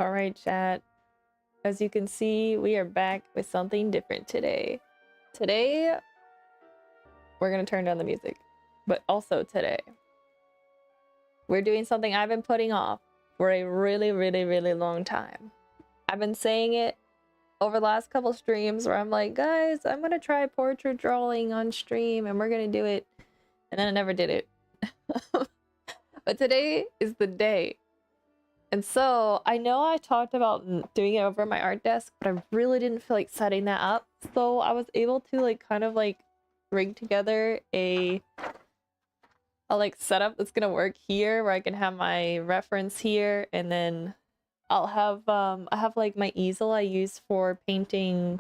All right, chat. As you can see, we are back with something different today. Today, we're gonna turn down the music. But also today, we're doing something I've been putting off for a really long time. I've been saying it over the last couple streams where I'm like, guys, I'm gonna try portrait drawing on stream and we're gonna do it. And then I never did it. But today is the day. And so I know I talked about doing it over my art desk, but I really didn't feel like setting that up. So I was able to kind of rig together a setup that's gonna work here, where I can have my reference here, and then I'll have I have my easel I use for painting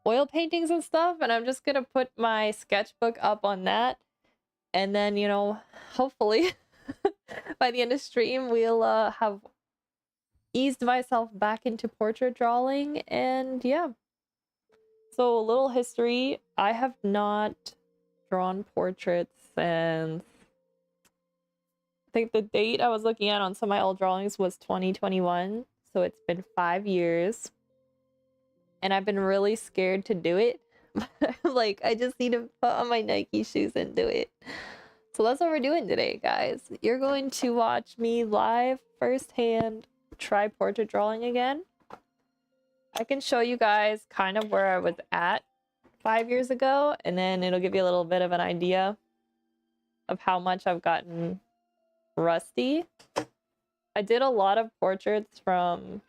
oil paintings and stuff, and I'm just gonna put my sketchbook up on that, and then hopefully by the end of stream we'll have eased myself back into portrait drawing. And yeah, so a little history. I have not drawn portraits since, I think the date I was looking at on some of my old drawings was 2021, so it's been 5 years, and I've been really scared to do it. I just need to put on my Nike shoes and do it. So that's what we're doing today, guys. You're going to watch me live firsthand try portrait drawing again. I can show you guys kind of where I was at 5 years ago, and then it'll give you a little bit of an idea of how much I've gotten rusty. I did a lot of portraits from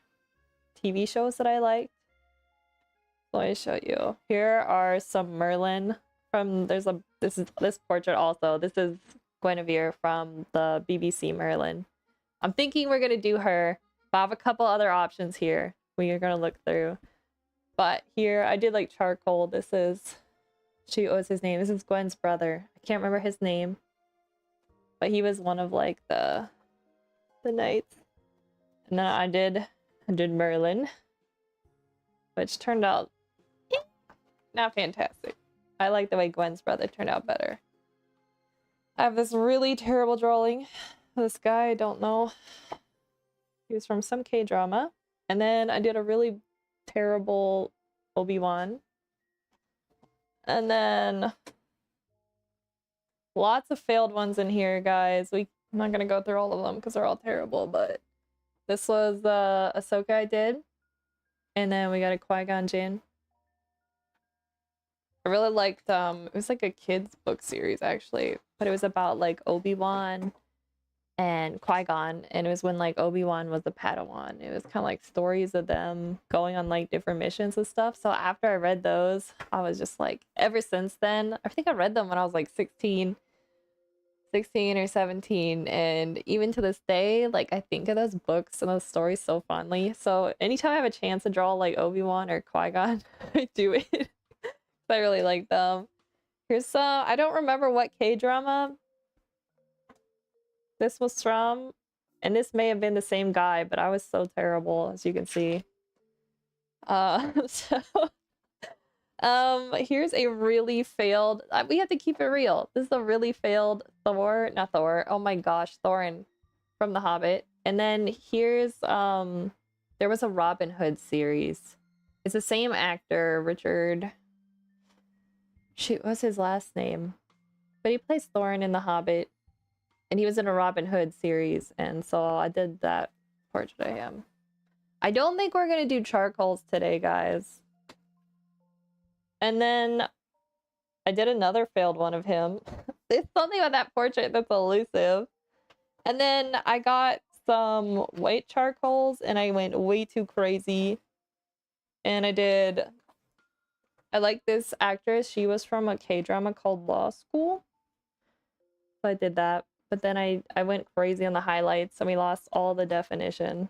TV shows that I liked. Let me show you. Here are some Merlin from this portrait also. This is Guinevere from the BBC Merlin. I'm thinking we're gonna do her, but I have a couple other options here we are gonna look through. But here I did charcoal. This is, shoot, what's his name? This is Gwen's brother. I can't remember his name, but he was one of the knights. And then I did Merlin, which turned out not fantastic. I like the way Gwen's brother turned out better. I have this really terrible drawing. This guy, I don't know. He was from some K-drama. And then I did a really terrible Obi-Wan. And then lots of failed ones in here, guys. I'm not gonna go through all of them because they're all terrible, but this was Ahsoka I did. And then we got a Qui-Gon Jinn. I really liked, it was a kid's book series actually, but it was about Obi-Wan and Qui-Gon, and it was when Obi-Wan was a Padawan. It was kind of stories of them going on different missions and stuff. So after I read those, I was just ever since then, I think I read them when I was 16 or 17, and even to this day, I think of those books and those stories so fondly. So anytime I have a chance to draw Obi-Wan or Qui-Gon, I do it. I really like them. Here's some, I don't remember what K-drama this was from, and this may have been the same guy, but I was so terrible, as you can see. Here's a really failed, we have to keep it real. This is a really failed oh my gosh, Thorin from The Hobbit. And then here's, there was a Robin Hood series. It's the same actor, Richard, shoot, what's his last name? But he plays Thorin in The Hobbit, and he was in a Robin Hood series, and so I did that portrait of him. I don't think we're gonna do charcoals today, guys. And then I did another failed one of him. There's something about that portrait that's elusive. And then I got some white charcoals, and I went way too crazy. And I like this actress. She was from a K-drama called Law School. So I did that. But then I went crazy on the highlights, and we lost all the definition.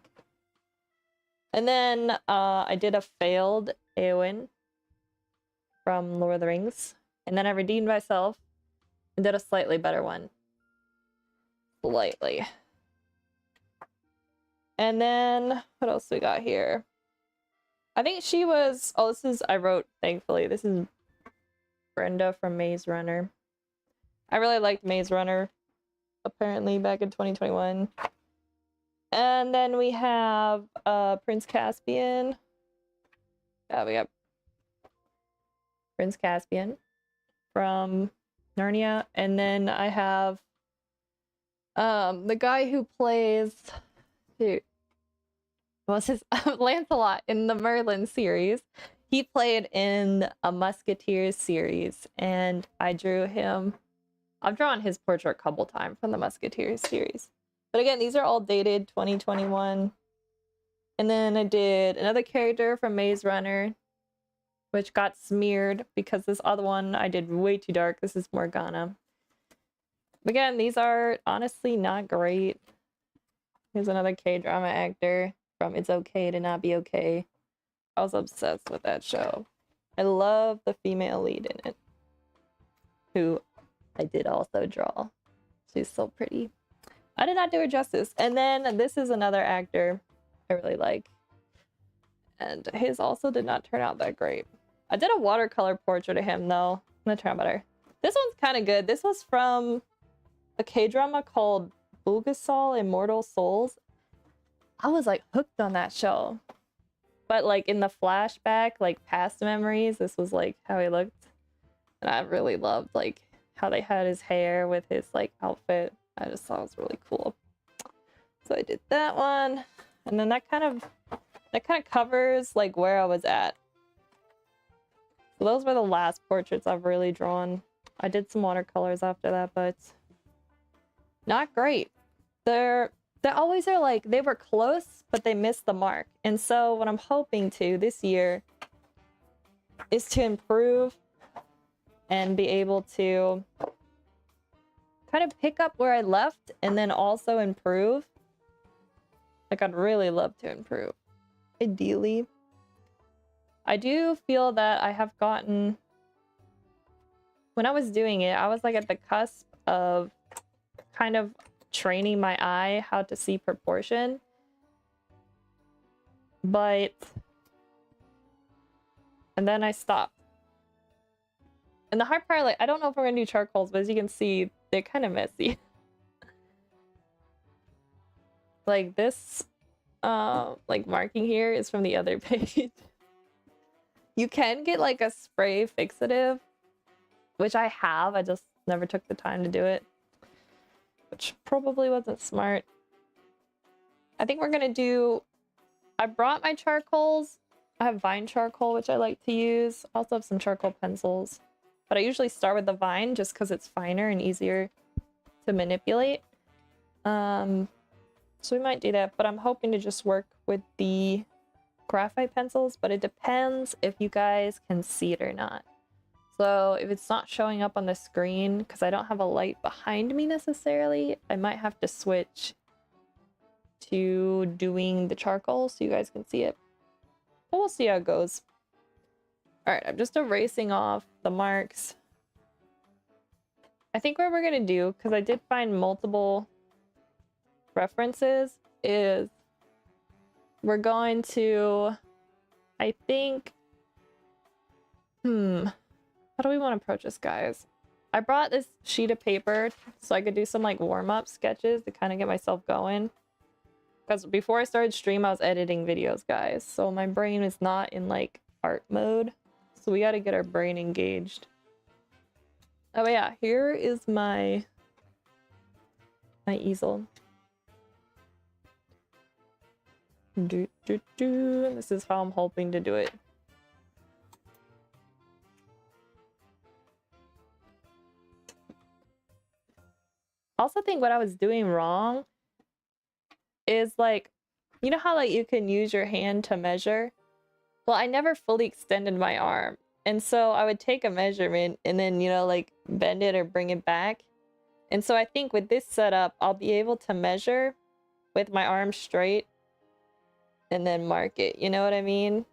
And then I did a failed Eowyn from Lord of the Rings. And then I redeemed myself and did a slightly better one. Slightly. And then what else we got here? I think she was, oh, this is, I wrote, thankfully, this is Brenda from Maze Runner. I really liked Maze Runner, apparently, back in 2021. And then we have Prince Caspian. We got Prince Caspian from Narnia. And then I have the guy who plays, dude, what's his Lancelot in the Merlin series. He played in a Musketeers series, and I drew him. I've drawn his portrait a couple times from the Musketeers series. But again, these are all dated 2021. And then I did another character from Maze Runner, which got smeared because this other one I did way too dark. This is Morgana. Again, these are honestly not great. Here's another K-drama actor from It's Okay to Not Be Okay. I was obsessed with that show. I love the female lead in it, who I did also draw. She's so pretty. I did not do her justice. And then this is another actor I really like. And his also did not turn out that great. I did a watercolor portrait of him though. I'm gonna try better. This one's kind of good. This was from a K-drama called Bugasol Immortal Souls. I was like hooked on that show. But like in the flashback, like past memories, this was like how he looked. And I really loved like how they had his hair with his like outfit. I just thought it was really cool. So I did that one. And then that kind of covers like where I was at. So those were the last portraits I've really drawn. I did some watercolors after that, but not great. They always are like, they were close, but they missed the mark. And so what I'm hoping to this year is to improve and be able to kind of pick up where I left and then also improve. Like, I'd really love to improve. Ideally. I do feel that I have gotten... When I was doing it, I was like at the cusp of kind of training my eye how to see proportion. But... And then I stopped. And the hard part, like, I don't know if we're gonna do charcoals, but as you can see, they're kind of messy. Like this, like marking here is from the other page. You can get like a spray fixative, which I have. I just never took the time to do it, which probably wasn't smart. I think we're gonna do... I brought my charcoals. I have Vine charcoal, which I like to use. I also have some charcoal pencils. But I usually start with the Vine just because it's finer and easier to manipulate. So we might do that, but I'm hoping to just work with the graphite pencils, but it depends if you guys can see it or not. So if it's not showing up on the screen, because I don't have a light behind me necessarily, I might have to switch to doing the charcoal so you guys can see it. But we'll see how it goes. Alright, I'm just erasing off the marks. I think what we're gonna do, because I did find multiple references, is we're going to, I think, how do we want to approach this, guys? I brought this sheet of paper so I could do some like warm-up sketches to kind of get myself going. Because before I started stream, I was editing videos, guys. So my brain is not in like art mode. So we got to get our brain engaged. Oh yeah, here is my easel. This is how I'm hoping to do it. I also think what I was doing wrong is like, you know how like you can use your hand to measure? Well, I never fully extended my arm. And so I would take a measurement and then, you know, like bend it or bring it back. And so I think with this setup, I'll be able to measure with my arm straight and then mark it. You know what I mean?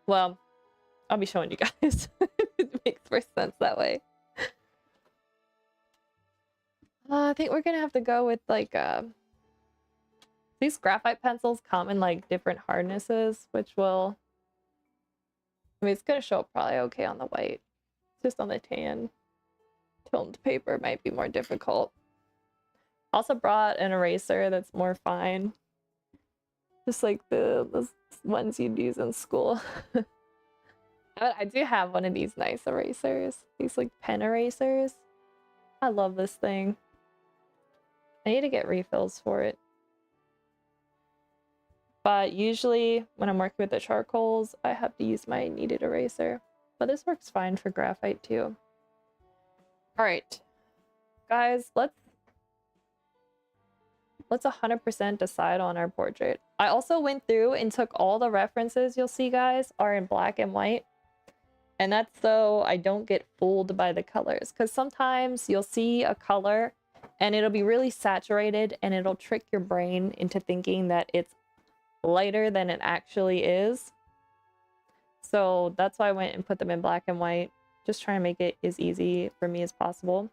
Well, I'll be showing you guys. It makes more sense that way. I think we're gonna have to go with like these graphite pencils come in like different hardnesses, which will, I mean, it's gonna show up probably okay on the white. Just on the tan toned paper might be more difficult. Also brought an eraser that's more fine. Just like the ones you'd use in school. But I do have one of these nice erasers. These like pen erasers. I love this thing. I need to get refills for it. But usually when I'm working with the charcoals, I have to use my kneaded eraser. But this works fine for graphite too. Alright. Guys, let's 100% decide on our portrait. I also went through and took all the references you'll see, guys, are in black and white. And that's so I don't get fooled by the colors. Because sometimes you'll see a color and it'll be really saturated and it'll trick your brain into thinking that it's lighter than it actually is. So that's why I went and put them in black and white. Just trying to make it as easy for me as possible.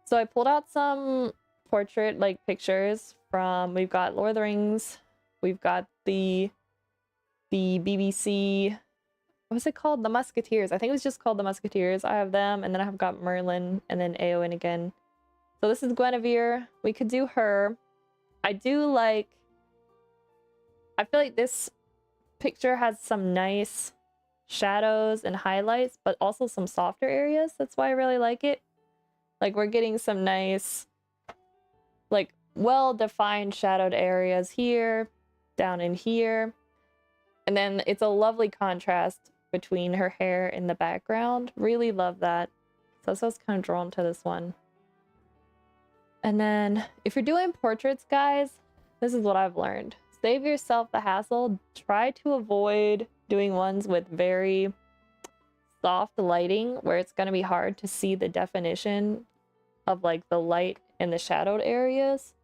So I pulled out some portrait like pictures from, we've got Lord of the Rings, we've got the BBC, what's it called? The Musketeers. I think it was just called the Musketeers. I have them, and then I've got Merlin, and then Eowyn again. So this is Guinevere. We could do her. I feel like this picture has some nice shadows and highlights, but also some softer areas. That's why I really like it. Like, we're getting some nice, like, well-defined shadowed areas here, down in here. And then it's a lovely contrast between her hair in the background. Really love that. So I was kind of drawn to this one. And then if you're doing portraits, guys, this is what I've learned. Save yourself the hassle. Try to avoid doing ones with very soft lighting where it's going to be hard to see the definition of like the light in the shadowed areas.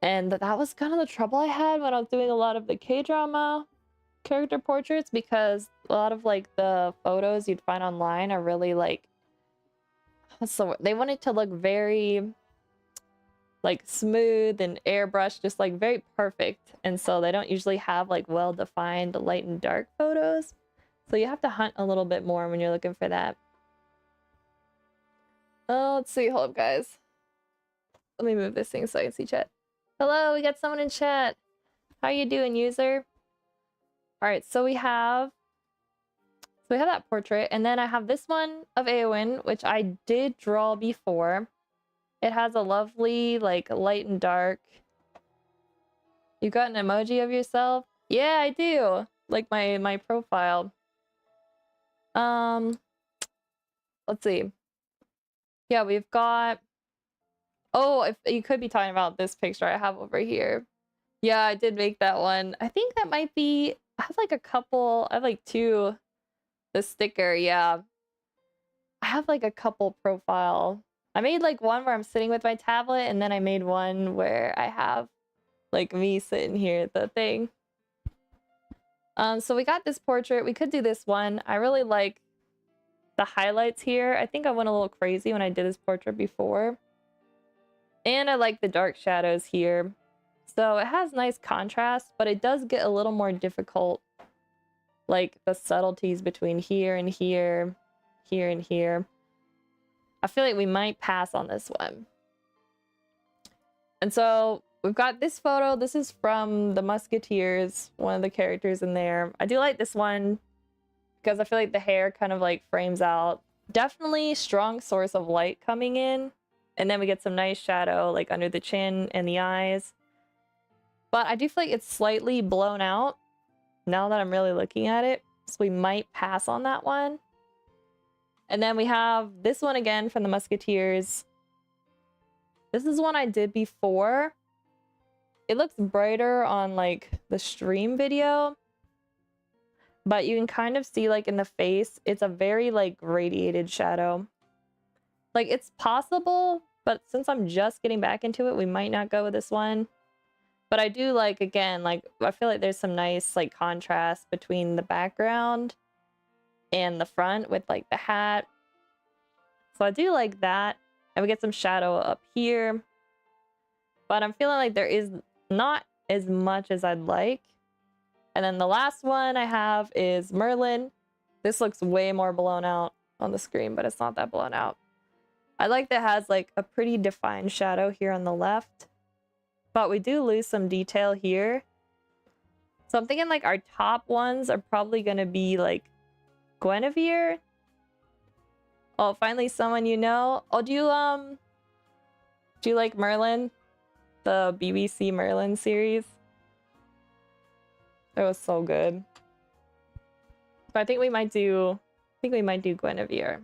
And that was kind of the trouble I had when I was doing a lot of the K-drama character portraits, because a lot of like the photos you'd find online are really like, they want it to look very like smooth and airbrushed, just like very perfect. And so they don't usually have like well-defined light and dark photos. So you have to hunt a little bit more when you're looking for that. Oh, let's see. Hold up, guys. Let me move this thing so I can see chat. Hello, we got someone in chat. How you doing, user? All right, so we have that portrait, and then I have this one of Eowyn, which I did draw before. It has a lovely like light and dark. You got an emoji of yourself? Yeah, I do. Like my profile. Let's see. Yeah, we've got, oh, if you could be talking about this picture I have over here. Yeah, I did make that one. I think that might be, I have like a couple, I have like two, the sticker, yeah. I have like a couple profile. I made like one where I'm sitting with my tablet, and then I made one where I have like me sitting here at the thing. So we got this portrait. We could do this one. I really like the highlights here. I think I went a little crazy when I did this portrait before. And I like the dark shadows here. So it has nice contrast, but it does get a little more difficult. Like the subtleties between here and here, here and here. I feel like we might pass on this one. And so we've got this photo. This is from the Musketeers, one of the characters in there. I do like this one because I feel like the hair kind of like frames out. Definitely strong source of light coming in. And then we get some nice shadow like under the chin and the eyes. But I do feel like it's slightly blown out now that I'm really looking at it. So we might pass on that one. And then we have this one again from the Musketeers. This is one I did before. It looks brighter on like the stream video. But you can kind of see like in the face, it's a very like radiated shadow. Like it's possible, but since I'm just getting back into it, we might not go with this one. But I do like, again, like I feel like there's some nice like contrast between the background and the front with like the hat. So I do like that. And we get some shadow up here. But I'm feeling like there is not as much as I'd like. And then the last one I have is Merlin. This looks way more blown out on the screen, but it's not that blown out. I like that it has like a pretty defined shadow here on the left, but we do lose some detail here. So I'm thinking like our top ones are probably gonna be like Guinevere. Oh, finally someone you know. Oh, do you like Merlin? The BBC Merlin series? It was so good. So I think we might do Guinevere.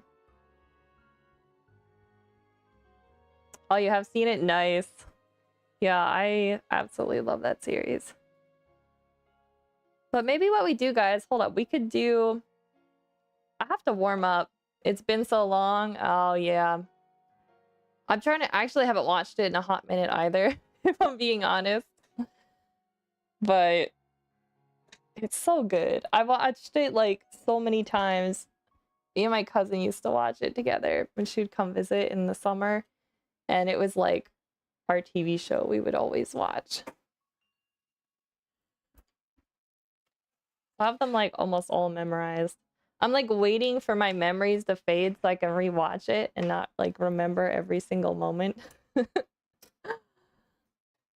Oh, you have seen it? Nice. Yeah, I absolutely love that series. But maybe what we do, guys, hold up, we could do... I have to warm up. It's been so long. Oh, yeah. I'm trying to... I actually haven't watched it in a hot minute either, if I'm being honest. But it's so good. I watched it like so many times. Me and my cousin used to watch it together when she would come visit in the summer. And it was like our TV show we would always watch. I have them like almost all memorized. I'm like waiting for my memories to fade so I can rewatch it and not like remember every single moment. I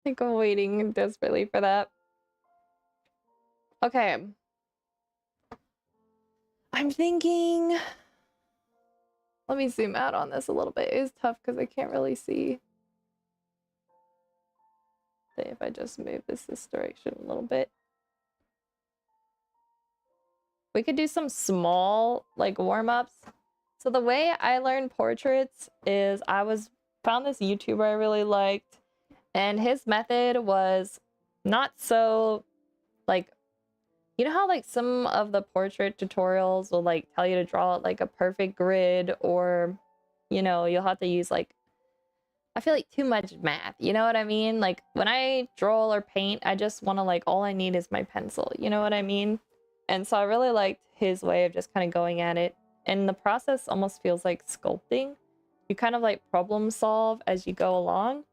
think I'm waiting desperately for that. Okay. I'm thinking... Let me zoom out on this a little bit. It is tough because I can't really see. Say if I just move this direction a little bit. We could do some small like warm-ups. So the way I learned portraits is found this YouTuber I really liked, and his method was not so like, you know how like some of the portrait tutorials will like tell you to draw like a perfect grid, or you know, you'll have to use like, I feel like too much math, you know what I mean? Like when I draw or paint, I just want to like, all I need is my pencil, you know what I mean? And so I really liked his way of just kind of going at it. And the process almost feels like sculpting. You kind of like problem solve as you go along.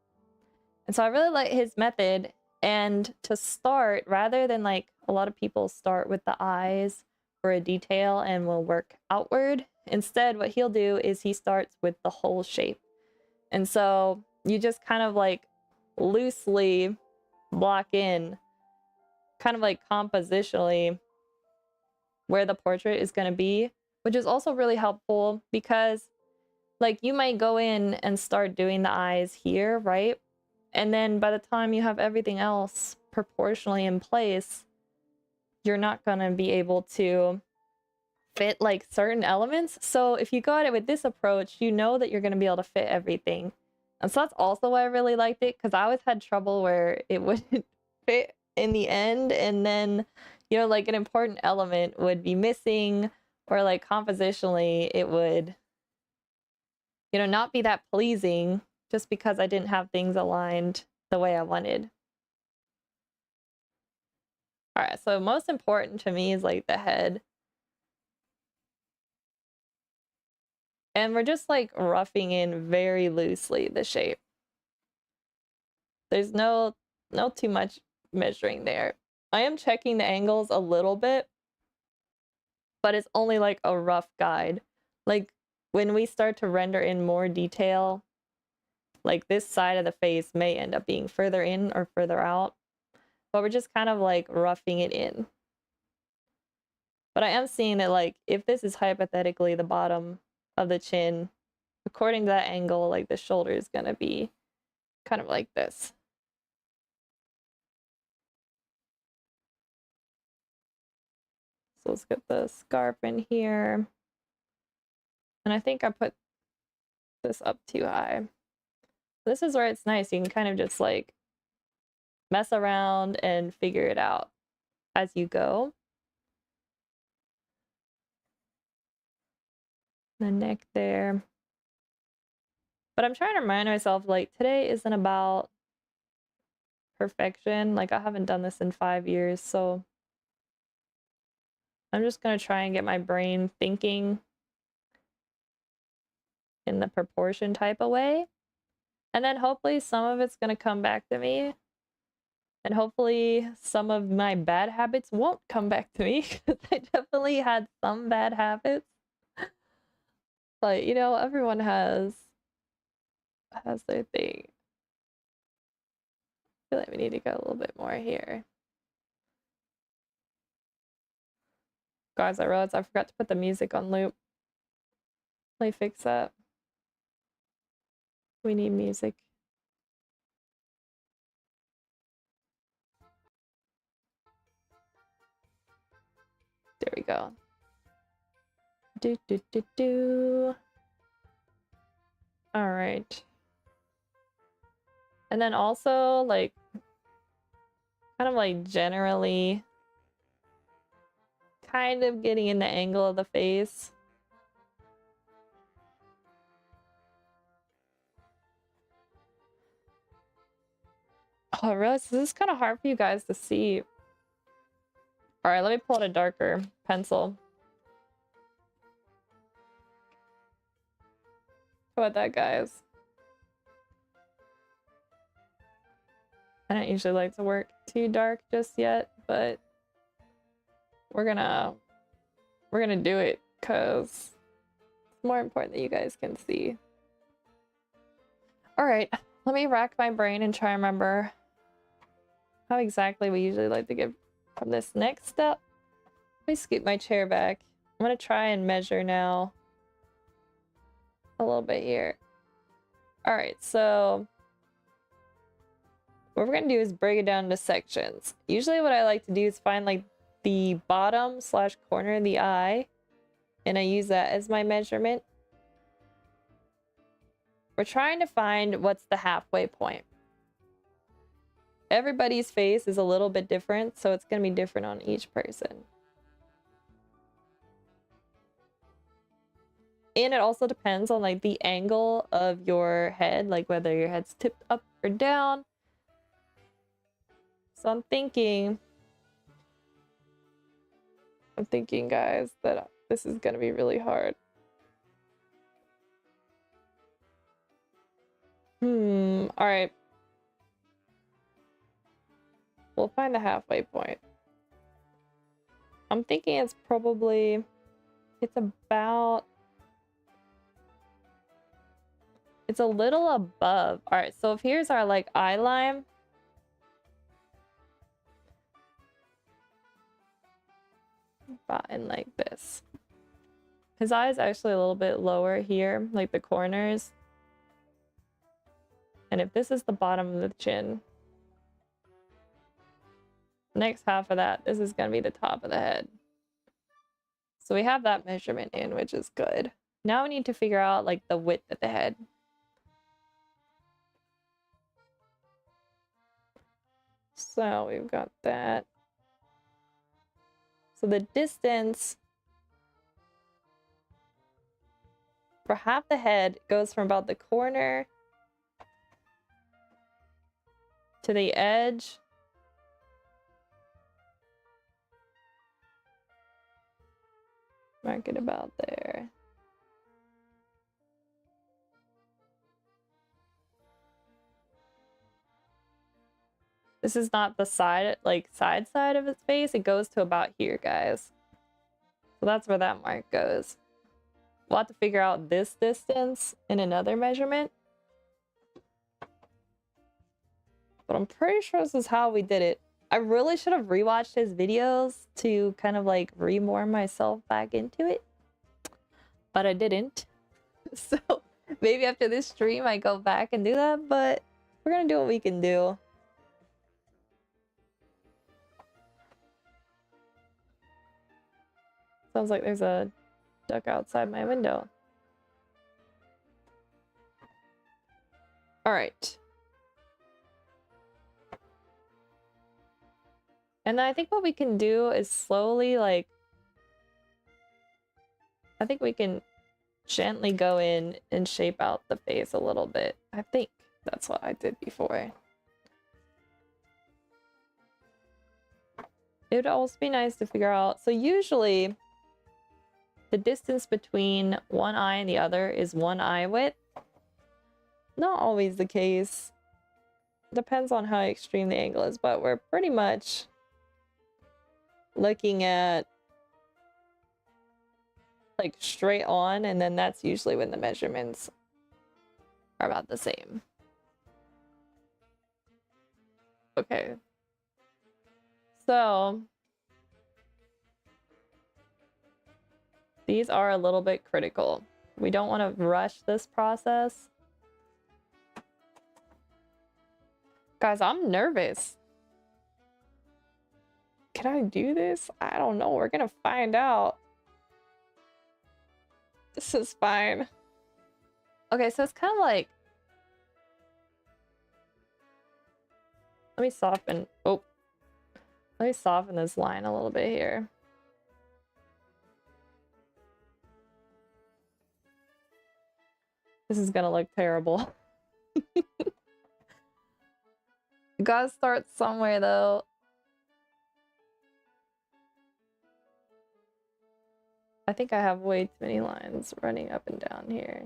And so I really like his method. And to start, rather than like a lot of people start with the eyes for a detail and will work outward, instead what he'll do is he starts with the whole shape. And so you just kind of like loosely block in, kind of like compositionally, where the portrait is going to be, which is also really helpful because like you might go in and start doing the eyes here, right? And then by the time you have everything else proportionally in place, you're not going to be able to fit like certain elements. So if you go at it with this approach, you know that you're going to be able to fit everything. And so that's also why I really liked it, because I always had trouble where it wouldn't fit in the end, and then you know, like an important element would be missing, or like compositionally it would, you know, not be that pleasing just because I didn't have things aligned the way I wanted. All right, so most important to me is like the head. And we're just like roughing in very loosely the shape. There's no too much measuring there. I am checking the angles a little bit, but it's only like a rough guide. Like when we start to render in more detail, like this side of the face may end up being further in or further out, but we're just kind of like roughing it in. But I am seeing that like if this is hypothetically the bottom of the chin, according to that angle, like the shoulder is gonna be kind of like this. So let's get the scarf in here. And I think I put this up too high. This is where it's nice. You can kind of just like mess around and figure it out as you go. The neck there. But I'm trying to remind myself, like, today isn't about perfection. Like, I haven't done this in 5 years, so I'm just gonna try and get my brain thinking in the proportion type of way. And then hopefully some of it's gonna come back to me. And hopefully some of my bad habits won't come back to me, because I definitely had some bad habits. But, you know, everyone has has their thing. I feel like we need to go a little bit more here. Guys, I realized I forgot to put the music on loop. Let me fix that. We need music. There we go. Do do do do. All right. And then also like kind of like generally kind of getting in the angle of the face. Oh, I realize this is kind of hard for you guys to see. All right, let me pull out a darker pencil. How about that, guys? I don't usually like to work too dark just yet, but we're gonna do it because it's more important that you guys can see. All right, let me rack my brain and try and remember how exactly we usually like to get from this next step. Let me scoot my chair back. I'm gonna try and measure now a little bit here. All right, so what we're gonna do is break it down into sections. Usually what I like to do is find like the bottom / corner of the eye, and I use that as my measurement. We're trying to find what's the halfway point. Everybody's face is a little bit different, so it's gonna be different on each person. And it also depends on like the angle of your head, like whether your head's tipped up or down. So I'm thinking, guys, that this is gonna be really hard. All right. We'll find the halfway point. I'm thinking it's probably, it's a little above. All right, so if here's our like eye line. About in like this. His eye is actually a little bit lower here, like the corners. And if this is the bottom of the chin, next half of that, this is gonna be the top of the head. So we have that measurement in, which is good. Now we need to figure out like the width of the head. So we've got that. So the distance for half the head goes from about the corner to the edge. Mark it about there. This is not the side, like side of its face. It goes to about here, guys. So that's where that mark goes. We'll have to figure out this distance in another measurement. But I'm pretty sure this is how we did it. I really should have rewatched his videos to kind of like remore myself back into it. But I didn't. So maybe after this stream I go back and do that, but we're gonna do what we can do. Sounds like there's a duck outside my window. All right. And then I think what we can do is slowly, like, I think we can gently go in and shape out the face a little bit. I think that's what I did before. It would also be nice to figure out. So usually the distance between one eye and the other is one eye width. Not always the case. Depends on how extreme the angle is, but we're pretty much looking at like straight on, and then that's usually when the measurements are about the same. Okay. So these are a little bit critical. We don't want to rush this process. Guys, I'm nervous. Can I do this? I don't know. We're gonna find out. This is fine. Okay, so it's kind of like... Let me soften... Oh. Let me soften this line a little bit here. This is gonna look terrible. Gotta start somewhere, though. I think I have way too many lines running up and down here.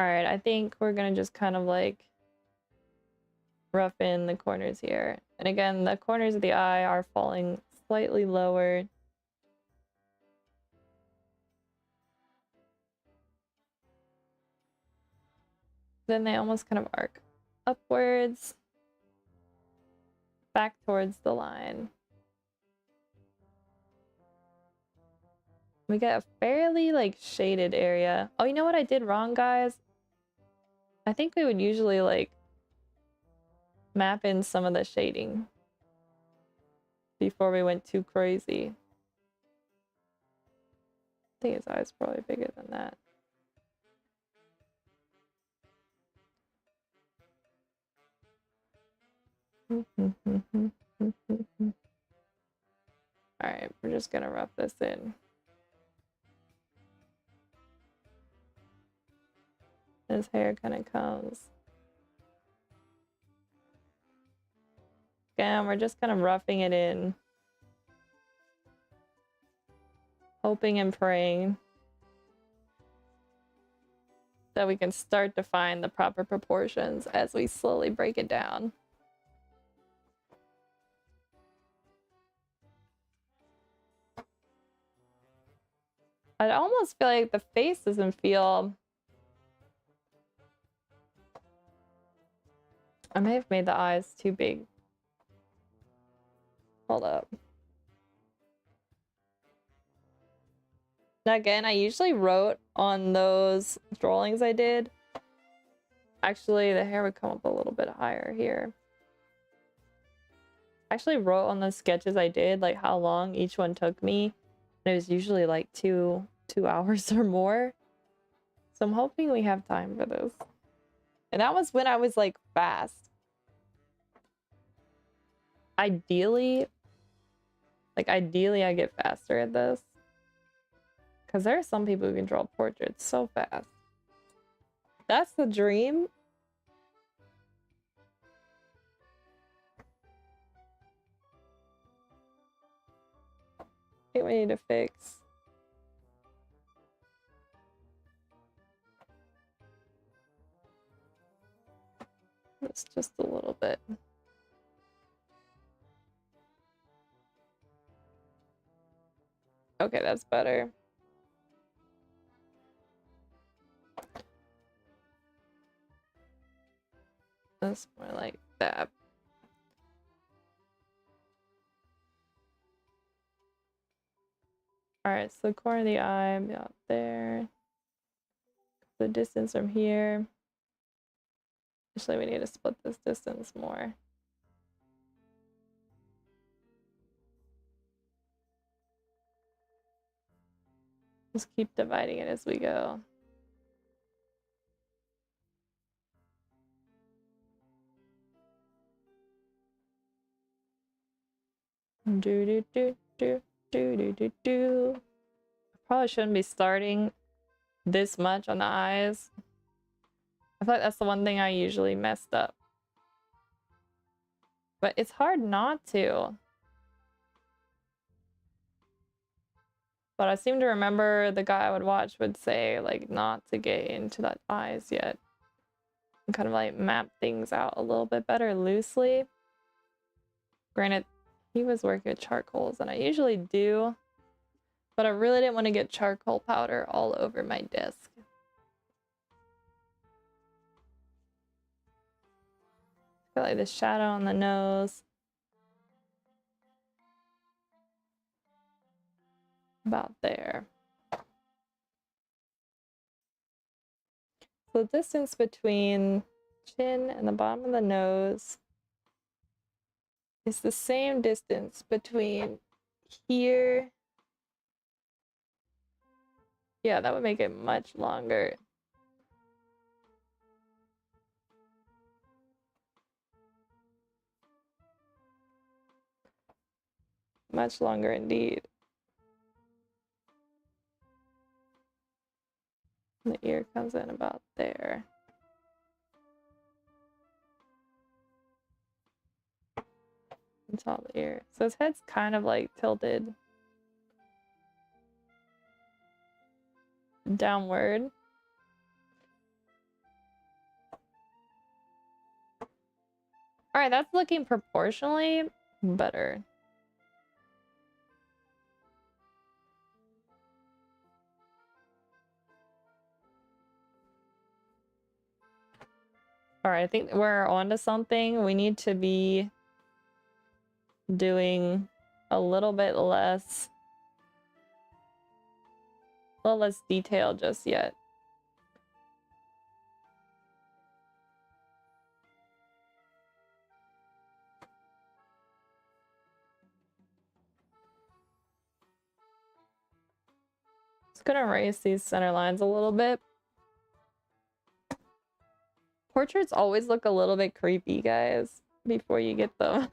Alright, I think we're gonna just kind of like rough in the corners here. And again, the corners of the eye are falling slightly lower. Then they almost kind of arc upwards, back towards the line. We get a fairly like shaded area. Oh, you know what I did wrong, guys? I think we would usually like map in some of the shading before we went too crazy. I think his eye's probably bigger than that. Alright, we're just gonna rough this in. His hair kind of comes. Again, we're just kind of roughing it in. Hoping and praying that we can start to find the proper proportions as we slowly break it down. I almost feel like the face doesn't feel... I may have made the eyes too big. Hold up. Again, I usually wrote on those drawings I did. Actually, the hair would come up a little bit higher here. I actually wrote on the sketches I did, like how long each one took me. And it was usually like two hours or more. So I'm hoping we have time for this. And that was when I was like fast. Ideally I get faster at this. Because there are some people who can draw portraits so fast. That's the dream. I think we need to fix. It's just a little bit. Okay, that's better. That's more like that. Alright, so the corner of the eye, about there. The distance from here. Actually, we need to split this distance more. Just keep dividing it as we go. Do do do do do do do do. I probably shouldn't be starting this much on the eyes. I feel like that's the one thing I usually messed up. But it's hard not to. But I seem to remember the guy I would watch would say, like, not to get into that eyes yet. And kind of, like, map things out a little bit better loosely. Granted, he was working with charcoals, and I usually do. But I really didn't want to get charcoal powder all over my desk. Got like the shadow on the nose. About there. So the distance between chin and the bottom of the nose is the same distance between here. Yeah, that would make it much longer. Much longer indeed. And the ear comes in about there. It's all the ear. So his head's kind of like tilted downward. All right, that's looking proportionally better. All right, I think we're onto something. We need to be doing a little less detail just yet. Just gonna erase these center lines a little bit. Portraits always look a little bit creepy, guys, before you get them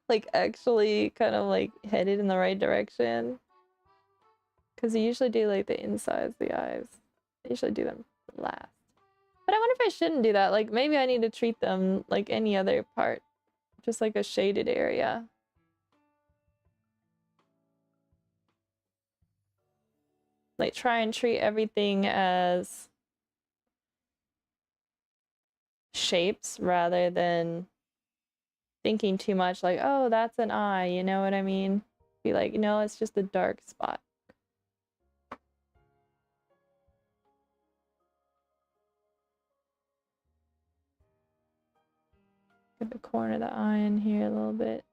like actually kind of like headed in the right direction. Because you usually do like the insides, the eyes. I usually do them last. But I wonder if I shouldn't do that. Like maybe I need to treat them like any other part. Just like a shaded area. Like try and treat everything as shapes rather than thinking too much like, oh, that's an eye, you know what I mean? Be like, no, it's just a dark spot. Get the corner of the eye in here a little bit.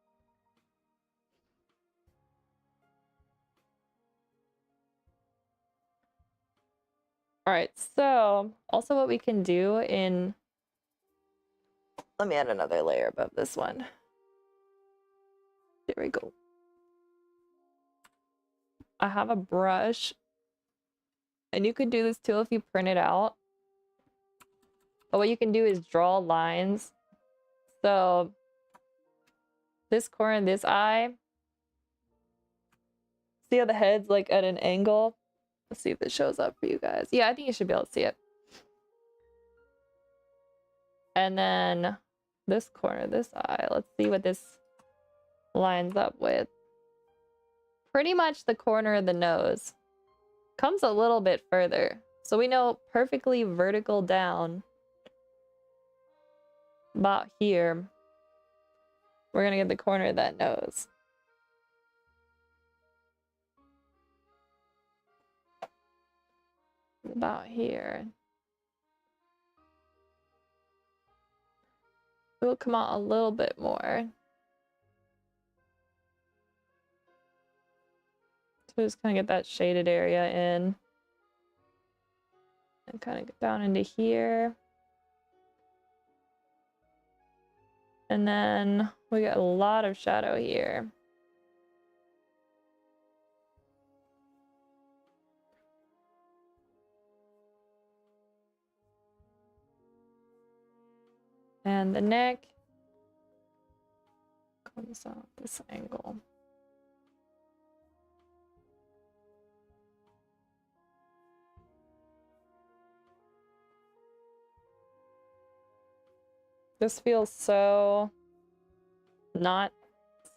All right, so also what we can do in, let me add another layer above this one. There we go. I have a brush, and you could do this too if you print it out. But what you can do is draw lines. So this corner, this eye, see how the head's like at an angle? Let's see if this shows up for you guys. Yeah, I think you should be able to see it. And then this corner, this eye, let's see what this lines up with. Pretty much the corner of the nose. Comes a little bit further. So we know perfectly vertical down. About here. We're gonna get the corner of that nose. About here. It will come out a little bit more. So just kind of get that shaded area in. And kind of get down into here. And then we got a lot of shadow here. And the neck comes out this angle. This feels so not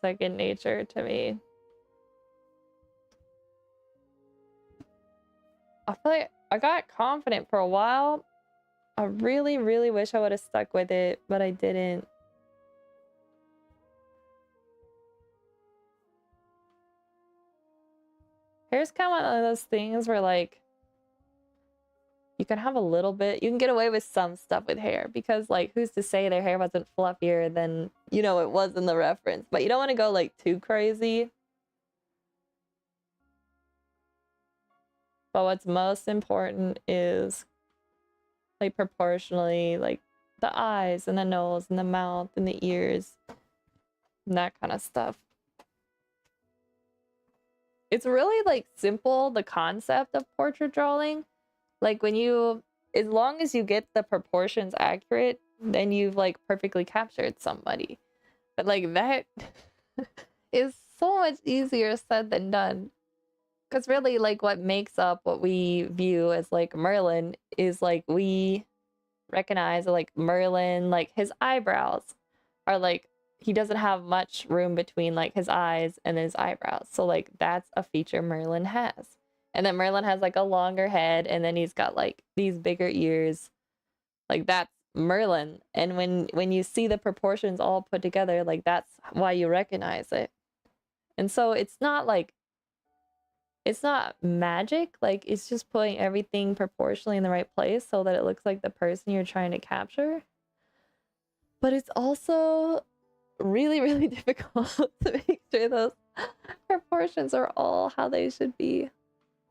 second nature to me. I feel like I got confident for a while. I really, really wish I would have stuck with it, but I didn't. Hair's kind of one of those things where like you can have a little bit, you can get away with some stuff with hair because like who's to say their hair wasn't fluffier than, you know, it was in the reference, but you don't want to go like too crazy. But what's most important is like proportionally like the eyes and the nose and the mouth and the ears and that kind of stuff. It's really like simple, the concept of portrait drawing. Like when you, as long as you get the proportions accurate, then you've like perfectly captured somebody. But like that is so much easier said than done. Because really like what makes up what we view as like Merlin is like we recognize like Merlin, like his eyebrows are like, he doesn't have much room between like his eyes and his eyebrows. So like that's a feature Merlin has. And then Merlin has like a longer head and then he's got like these bigger ears. Like that's Merlin. And when you see the proportions all put together, like that's why you recognize it. And so it's not like, it's not magic, like it's just putting everything proportionally in the right place so that it looks like the person you're trying to capture. But it's also really, really difficult to make sure those proportions are all how they should be.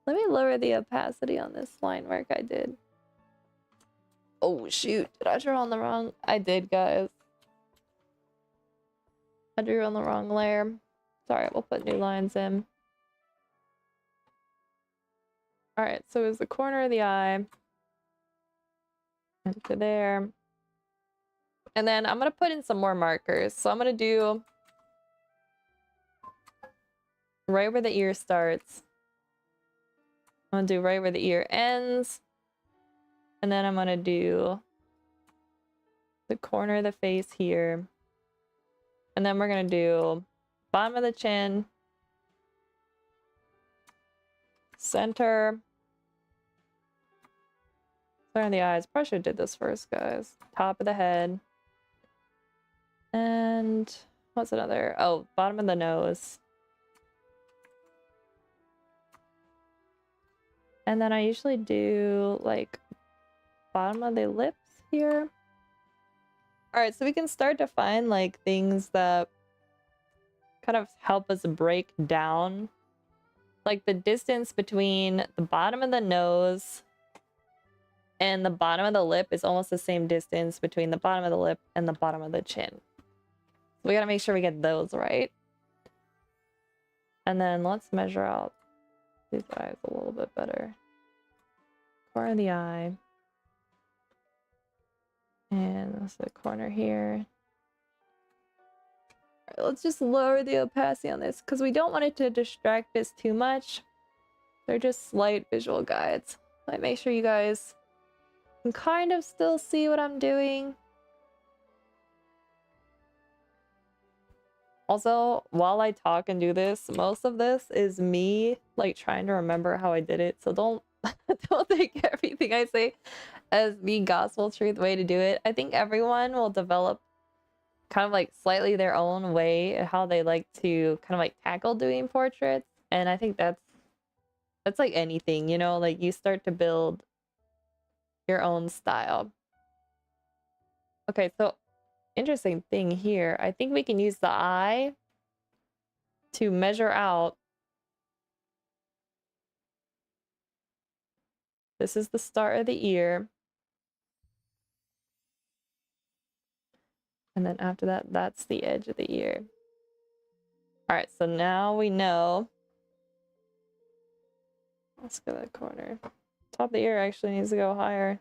Let me lower the opacity on this line work I did. Oh shoot, did I draw on the wrong? I did, guys. I drew on the wrong layer. Sorry, we'll put new lines in. Alright, so it was the corner of the eye. Into there. And then I'm gonna put in some more markers. So I'm gonna do right where the ear starts. I'm gonna do right where the ear ends. And then I'm gonna do the corner of the face here. And then we're gonna do bottom of the chin, center, center of the eyes. Probably should have did this first, guys. Top of the head. And what's another? Oh, bottom of the nose. And then I usually do like bottom of the lips here. All right, so we can start to find like things that kind of help us break down like the distance between the bottom of the nose and the bottom of the lip is almost the same distance between the bottom of the lip and the bottom of the chin. We gotta make sure we get those right. And then let's measure out these eyes a little bit better. Corner of the eye. And that's the corner here. All right, let's just lower the opacity on this because we don't want it to distract us too much. They're just slight visual guides. Like make sure you guys can kind of still see what I'm doing. Also, while I talk and do this, most of this is me like trying to remember how I did it. So don't don't take everything I say as the gospel truth way to do it. I think everyone will develop kind of like slightly their own way at how they like to kind of like tackle doing portraits. And I think that's like anything, you know, like you start to build your own style. Okay, so interesting thing here. I think we can use the eye to measure out. This is the start of the ear. And then after that, that's the edge of the ear. All right, so now we know. Let's go to the corner. Top of the ear actually needs to go higher.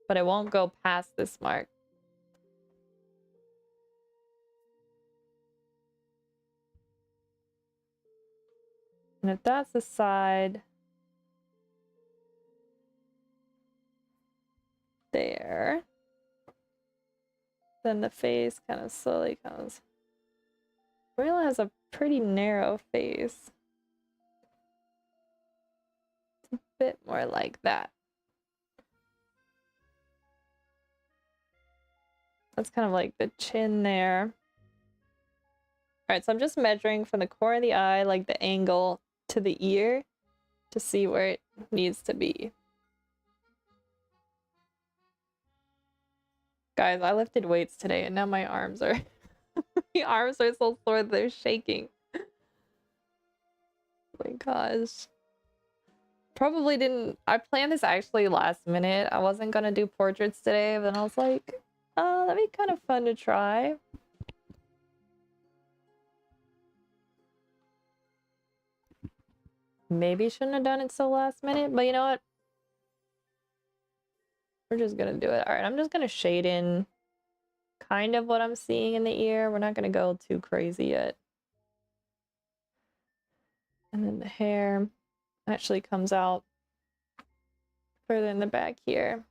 But it won't go past this mark. And if that's the side there, then the face kind of slowly comes. Marilla has a pretty narrow face. It's a bit more like that. That's kind of like the chin there. All right, so I'm just measuring from the corner of the eye, like the angle to the ear, to see where it needs to be. Guys, I lifted weights today and now my arms are my arms are so sore they're shaking. Oh my gosh. Probably didn't I planned this actually last minute. I wasn't gonna do portraits today, but then I was like, oh, that'd be kind of fun to try. Maybe shouldn't have done it so last minute, but you know what? We're just gonna do it. All right, I'm just gonna shade in kind of what I'm seeing in the ear. We're not gonna go too crazy yet. And then the hair actually comes out further in the back here.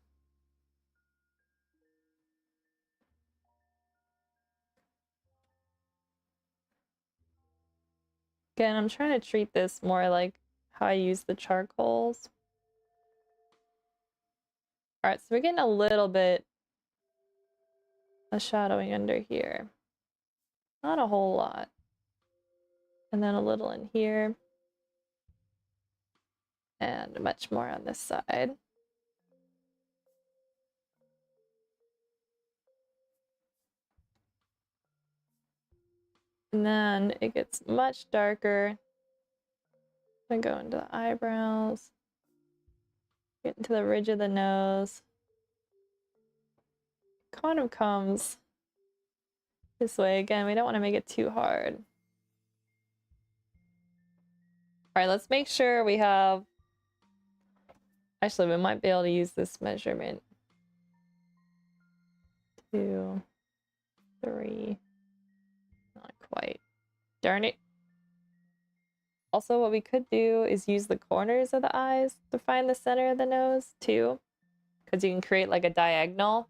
Again, I'm trying to treat this more like how I use the charcoals. All right, so we're getting a little bit of shadowing under here. Not a whole lot. And then a little in here. And much more on this side. And then it gets much darker. I go into the eyebrows. Get into the ridge of the nose. Kind of comes this way. Again, we don't want to make it too hard. All right, let's make sure we have... Actually, we might be able to use this measurement. 2, 3. Not quite. Darn it. Also, what we could do is use the corners of the eyes to find the center of the nose, too. Because you can create like a diagonal.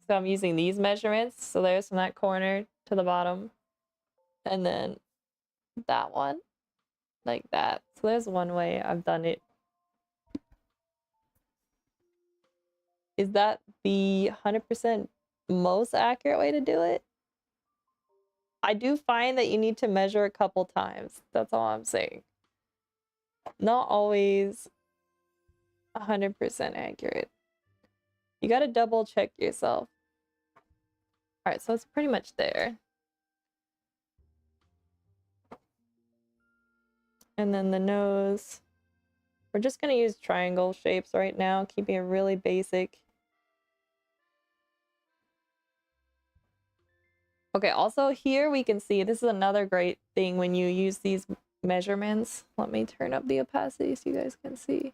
So I'm using these measurements. So there's from that corner to the bottom. And then that one. Like that. So there's one way I've done it. Is that the 100% most accurate way to do it? I do find that you need to measure a couple times. That's all I'm saying. Not always 100% accurate. You gotta double check yourself. All right, so it's pretty much there. And then the nose. We're just gonna use triangle shapes right now, keeping it really basic. Okay, also here we can see, this is another great thing when you use these measurements. Let me turn up the opacity so you guys can see.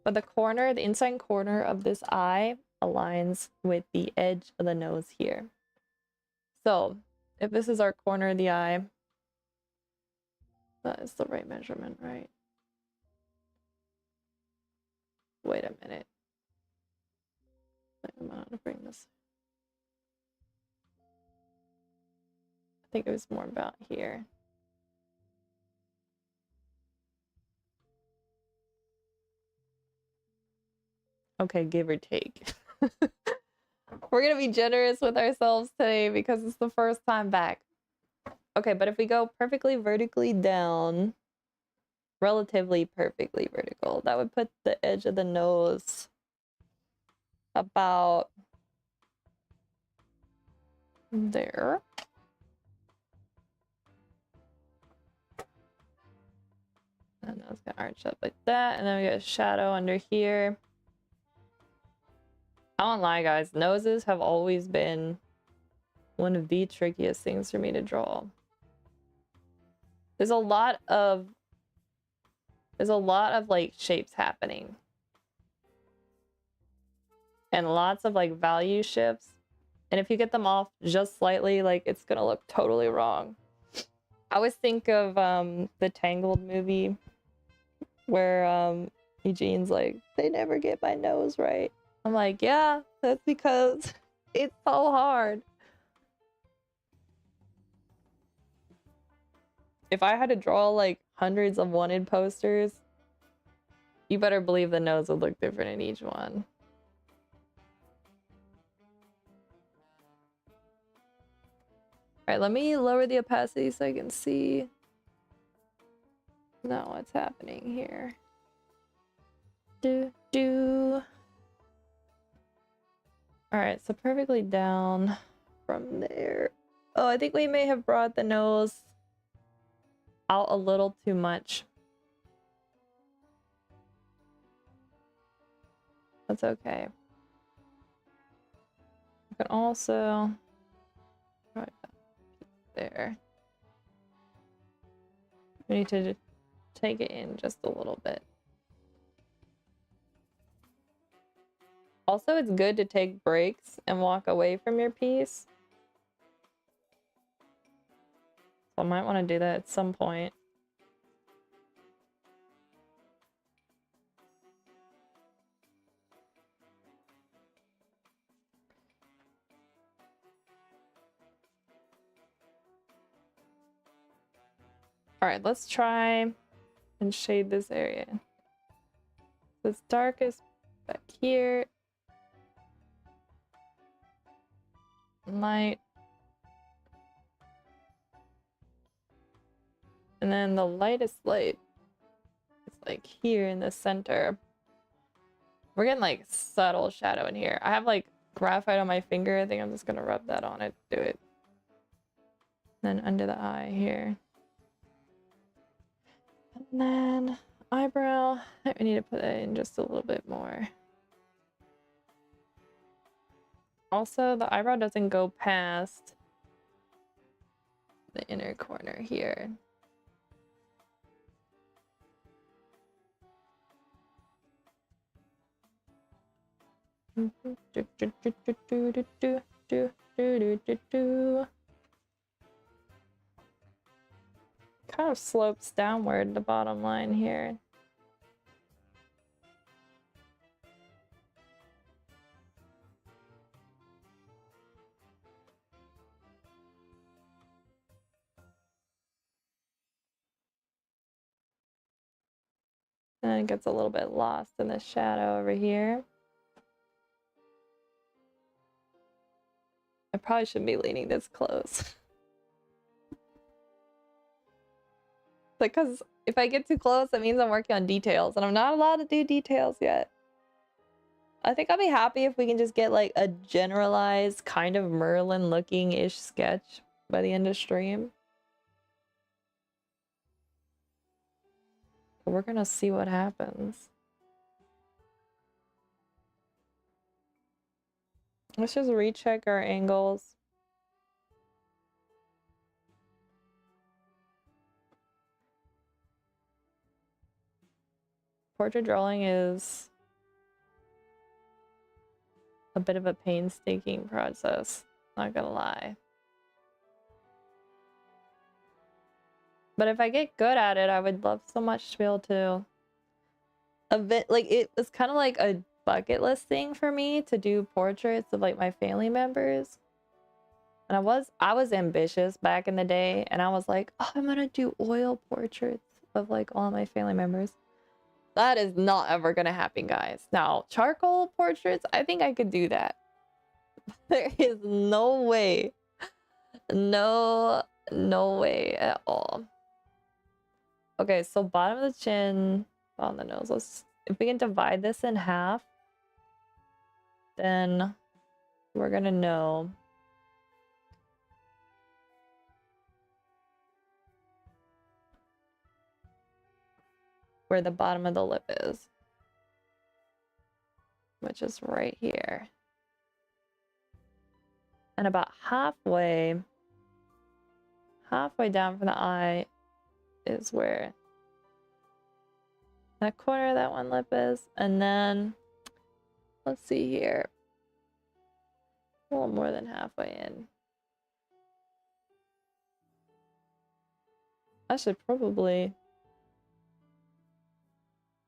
But the corner, the inside corner of this eye aligns with the edge of the nose here. So if this is our corner of the eye, that is the right measurement, right? Wait a minute. I'm gonna have to bring this. I think it was more about here. Okay, give or take. We're gonna be generous with ourselves today because it's the first time back. Okay, but if we go perfectly vertically down, relatively perfectly vertical, that would put the edge of the nose about there. And that's gonna arch up like that, and then we got a shadow under here. I won't lie, guys, noses have always been one of the trickiest things for me to draw. There's a lot of like shapes happening. And lots of like value shifts. And if you get them off just slightly, like it's gonna look totally wrong. I always think of the Tangled movie where Eugene's like, they never get my nose right. I'm like, yeah, that's because it's so hard. If I had to draw like hundreds of wanted posters, you better believe the nose would look different in each one. Alright, let me lower the opacity so I can see now what's happening here. Alright, so perfectly down from there. Oh, I think we may have brought the nose out a little too much. That's okay. You can also right there. We need to take it in just a little bit. Also, it's good to take breaks and walk away from your piece. So I might want to do that at some point. Alright, let's try and shade this area. So it's darkest back here. Light. And then the lightest light is like here in the center. We're getting like subtle shadow in here. I have like graphite on my finger. I think I'm just gonna rub that on it, do it. Then under the eye here. And then eyebrow. I need to put that in just a little bit more. Also, the eyebrow doesn't go past the inner corner here. Kind of slopes downward, the bottom line here. And it gets a little bit lost in the shadow over here. I probably shouldn't be leaning this close. Because if I get too close, that means I'm working on details, and I'm not allowed to do details yet. I think I'll be happy if we can just get like a generalized kind of Merlin looking-ish sketch by the end of stream. But we're gonna see what happens. Let's just recheck our angles. Portrait drawing is a bit of a painstaking process, not gonna lie. But if I get good at it, I would love so much to be able to like it was kind of like a bucket list thing for me to do portraits of like my family members. And I was ambitious back in the day, and I was like, oh, I'm gonna do oil portraits of like all my family members. That is not ever gonna happen, guys. Now, charcoal portraits, I think I could do that. There is no way. No way at all. Okay, so bottom of the chin, on the nose. If we can divide this in half, then we're gonna know where the bottom of the lip is, which is right here. And about halfway down from the eye is where that corner of that one lip is. And then let's see here, a little more than halfway in. I should probably, I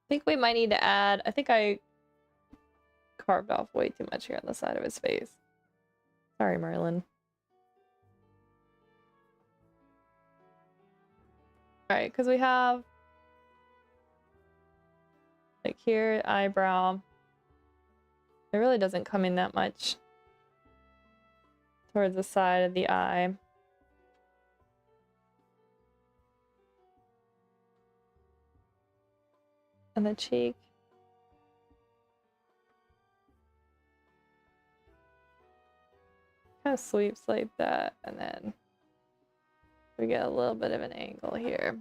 think we might need to add, I think I carved off way too much here on the side of his face. Sorry, Merlin. Alright, because we have like here, eyebrow. It really doesn't come in that much towards the side of the eye. and the cheek. Kind of sweeps like that, and then we get a little bit of an angle here.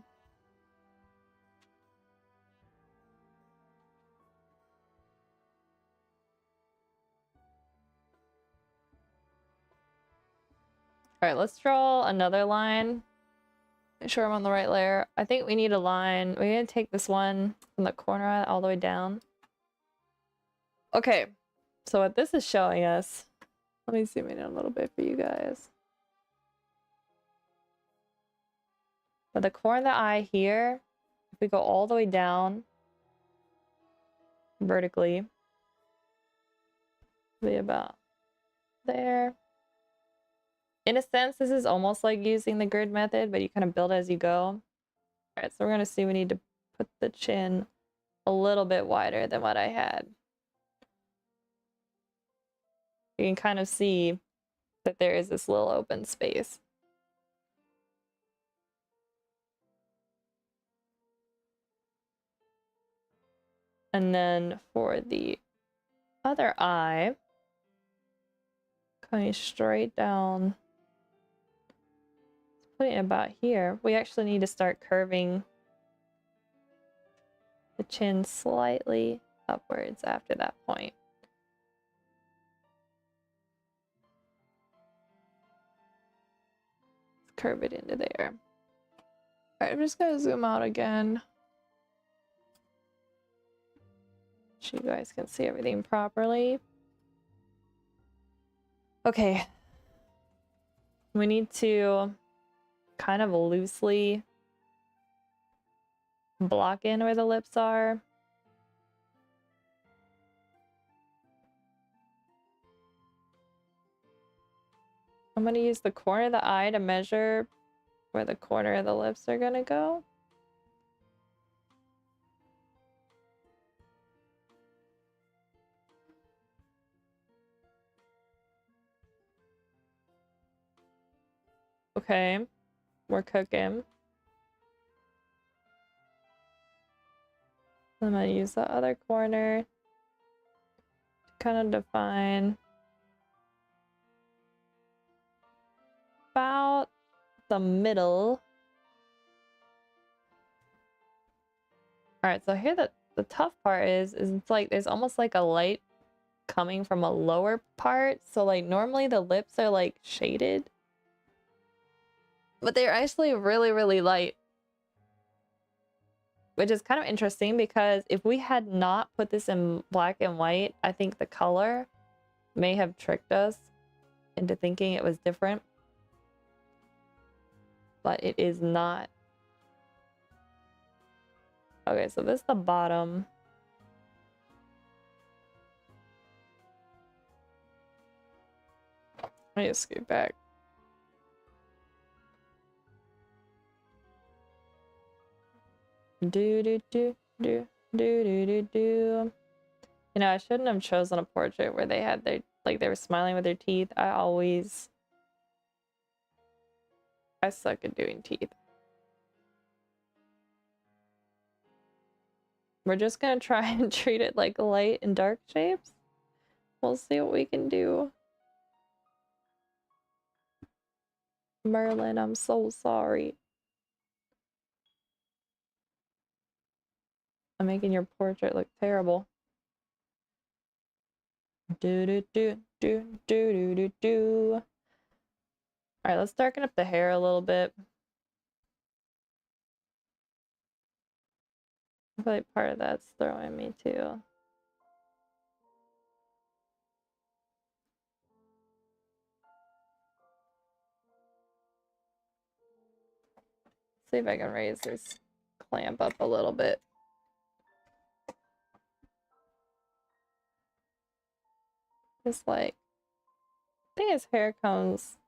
All right, let's draw another line. Make sure I'm on the right layer. I think we need a line. We're gonna take this one from the corner all the way down. Okay, so what this is showing us, let me zoom in a little bit for you guys. But the corner of the eye here, if we go all the way down vertically, be about there. In a sense, this is almost like using the grid method, but you kind of build as you go. All right, so we're gonna see we need to put the chin a little bit wider than what I had. You can kind of see that there is this little open space. And then for the other eye, coming straight down, putting it about here, we actually need to start curving the chin slightly upwards after that point. Let's curve it into there. All right, I'm just gonna zoom out again, so you guys can see everything properly. Okay, we need to kind of loosely block in where the lips are. I'm gonna use the corner of the eye to measure where the corner of the lips are gonna go. Okay, we're cooking. I'm gonna use the other corner to kind of define about the middle. All right, so here the tough part is it's like there's almost like a light coming from a lower part. So like normally the lips are like shaded, but they're actually really, really light. Which is kind of interesting because if we had not put this in black and white, I think the color may have tricked us into thinking it was different. But it is not. Okay, so this is the bottom. Let me just scoot back. Do do do do do do do do. You know, I shouldn't have chosen a portrait where they had their they were smiling with their teeth. I suck at doing teeth. We're just gonna try and treat it like light and dark shapes. We'll see what we can do. Merlin, I'm so sorry. I'm making your portrait look terrible. Do do do do do do do do. Alright, let's darken up the hair a little bit. I feel like part of that's throwing me too. See if I can raise this clamp up a little bit. Just like, I think his hair comes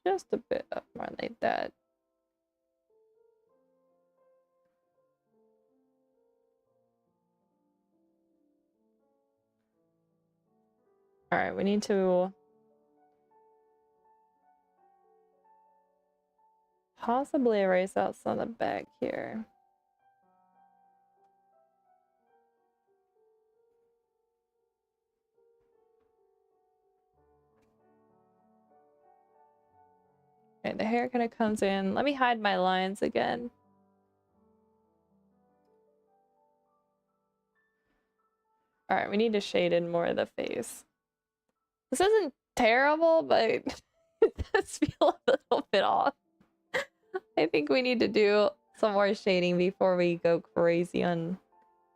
just a bit up more like that. Alright, we need to possibly erase out some of the back here. Okay, the hair kind of comes in. Let me hide my lines again. All right, we need to shade in more of the face. This isn't terrible, but it does feel a little bit off. I think we need to do some more shading before we go crazy on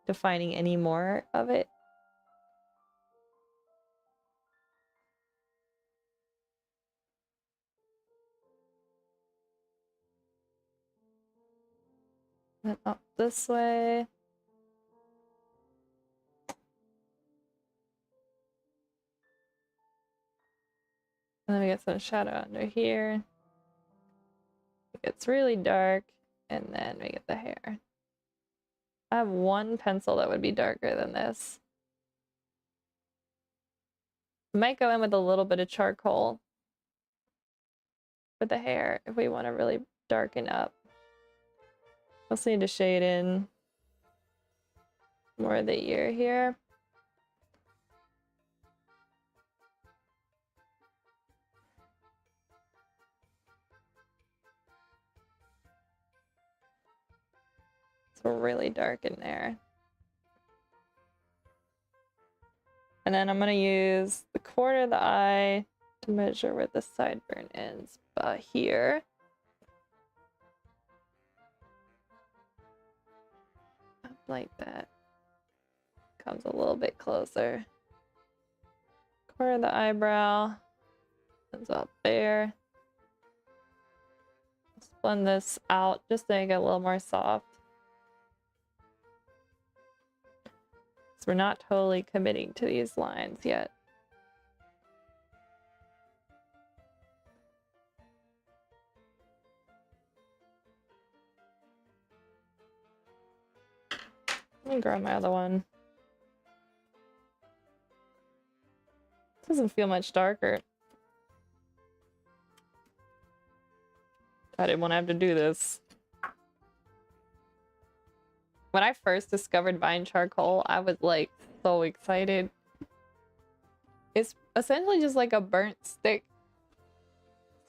defining any more of it. Then up this way. And then we get some shadow under here. It gets really dark, and then we get the hair. I have one pencil that would be darker than this. Might go in with a little bit of charcoal for the hair if we want to really darken up. Also need to shade in more of the ear here. So really dark in there. And then I'm gonna use the corner of the eye to measure where the sideburn ends. About here. Up like that. Comes a little bit closer. Corner of the eyebrow ends up there. Let's blend this out just to make it a little more soft. So we're not totally committing to these lines yet. Let me grab my other one. Doesn't feel much darker. I didn't want to have to do this. When I first discovered Vine charcoal, I was like so excited. It's essentially just like a burnt stick.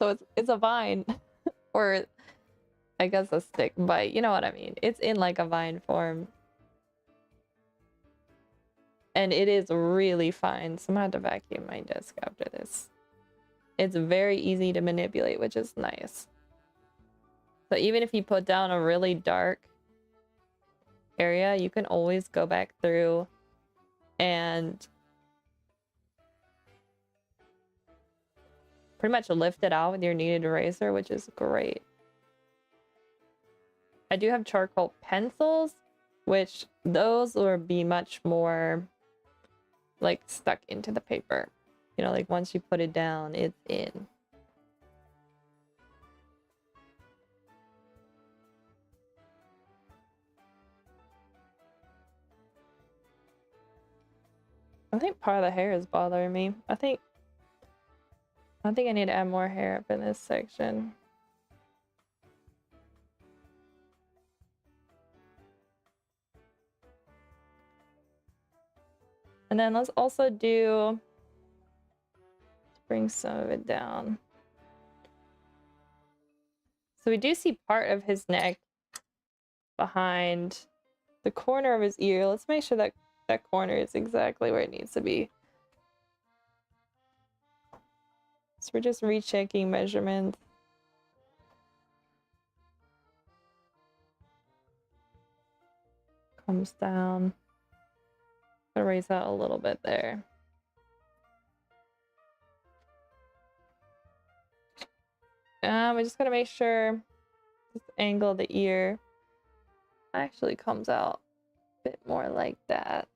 So it's a vine or I guess a stick, but you know what I mean. It's in like a vine form. And it is really fine. So I'm gonna have to vacuum my desk after this. It's very easy to manipulate, which is nice. So even if you put down a really dark area, you can always go back through and pretty much lift it out with your kneaded eraser, which is great. I do have charcoal pencils, which those will be much more like stuck into the paper. You know, like once you put it down, it's in. I think part of the hair is bothering me. I think I need to add more hair up in this section. And then let's also bring some of it down. So we do see part of his neck behind the corner of his ear. Let's make sure that that corner is exactly where it needs to be. So we're just rechecking measurements. Comes down. Erase out a little bit there. We just gotta make sure this angle of the ear actually comes out a bit more like that.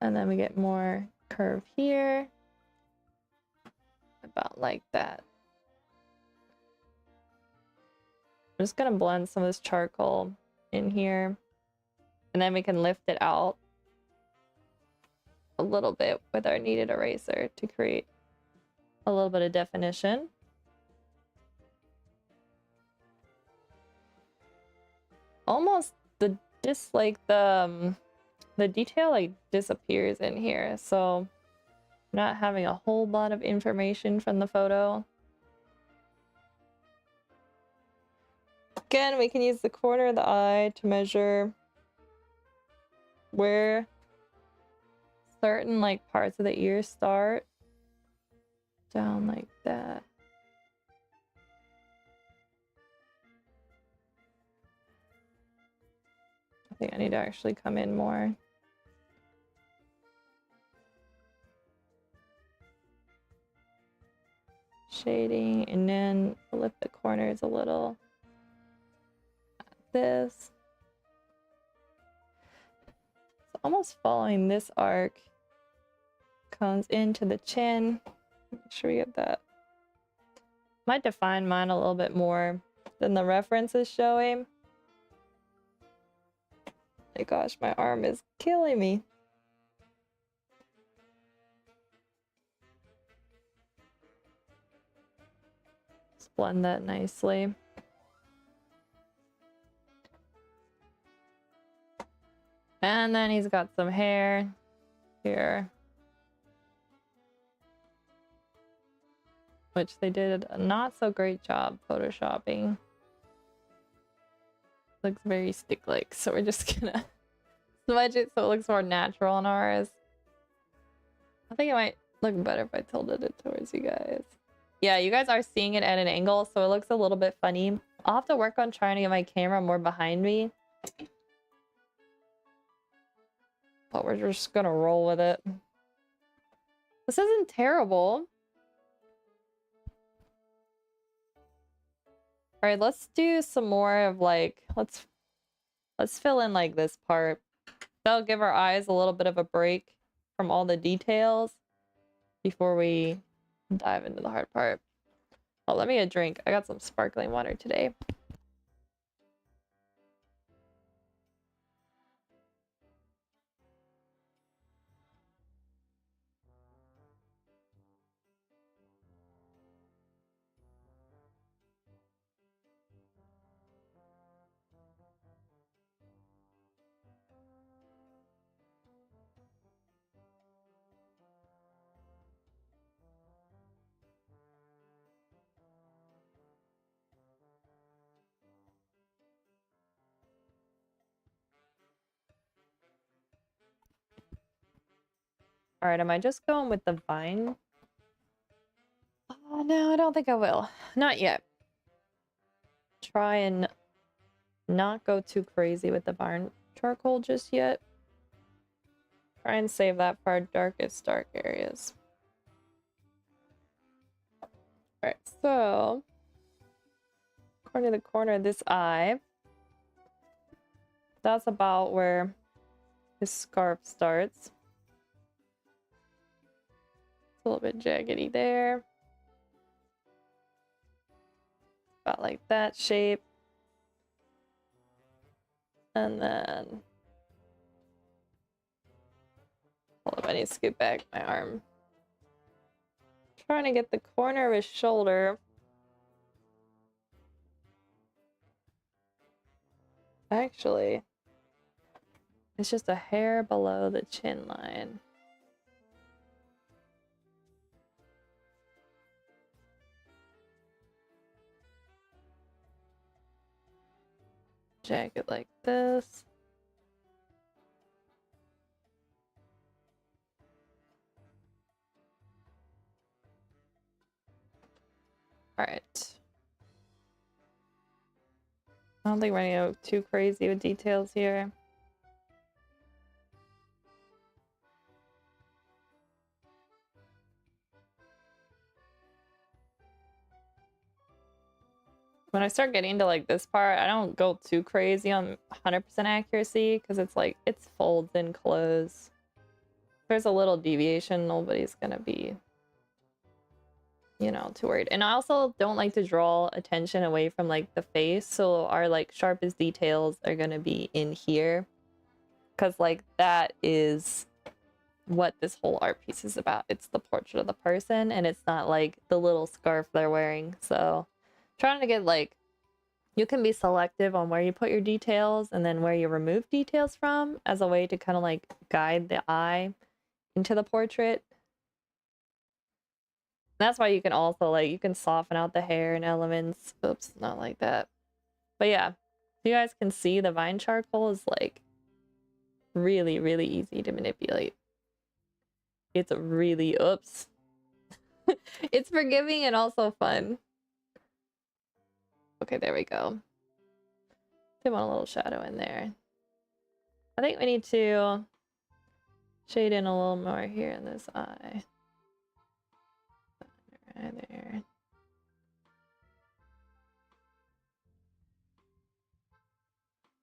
And then we get more curve here. About like that. I'm just gonna blend some of this charcoal in here. And then we can lift it out a little bit with our kneaded eraser to create a little bit of definition. Almost the detail like disappears in here. So Not having a whole lot of information from the photo. Again, we can use the corner of the eye to measure where certain like parts of the ear start. Down like that. I think I need to actually come in more. Shading, and then lift the corners a little. This. So almost following this arc. Comes into the chin. Make sure we get that. Might define mine a little bit more than the reference is showing. My gosh, my arm is killing me. Just blend that nicely. And then he's got some hair here, which they did a not so great job photoshopping. Looks very stick-like, so we're just gonna smudge it so it looks more natural on ours. I think it might look better if I tilted it towards you guys. Yeah, you guys are seeing it at an angle, so it looks a little bit funny. I'll have to work on trying to get my camera more behind me. But we're just gonna roll with it. This isn't terrible. All right, let's do some more of like, let's fill in like this part. That'll give our eyes a little bit of a break from all the details before we dive into the hard part. Oh, let me get a drink. I got some sparkling water today. All right, am I just going with the vine? Oh, no, I don't think I will. Not yet. Try and not go too crazy with the vine charcoal just yet. Try and save that for our darkest dark areas. All right, so according to the corner of this eye, that's about where his scarf starts. It's a little bit jaggedy there. About like that shape. And then hold up, I need to scoot back my arm. Trying to get the corner of his shoulder. Actually, it's just a hair below the chin line. Jagged like this. All right. I don't think we're gonna go too crazy with details here. When I start getting to like this part, I don't go too crazy on 100% accuracy because it's like, it's folds and close. If there's a little deviation, nobody's gonna be, you know, too worried. And I also don't like to draw attention away from like the face, so our like sharpest details are gonna be in here. Because like that is what this whole art piece is about. It's the portrait of the person, and it's not like the little scarf they're wearing. So trying to get like, you can be selective on where you put your details and then where you remove details from as a way to kind of like guide the eye into the portrait. That's why you can also like, you can soften out the hair and elements. Oops, not like that. But yeah, you guys can see the vine charcoal is like really, really easy to manipulate. It's really, oops. It's forgiving and also fun. Okay, there we go. They want a little shadow in there. I think we need to shade in a little more here in this eye. Right there.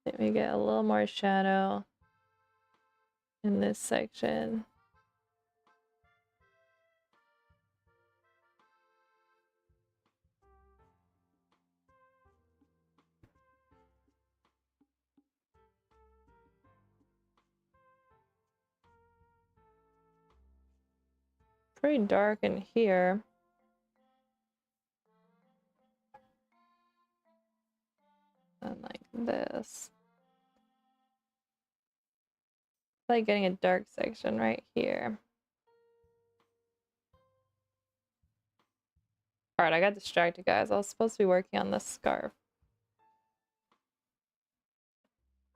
Let me get a little more shadow in this section. Pretty dark in here. And like this. Like getting a dark section right here. Alright, I got distracted, guys. I was supposed to be working on this scarf.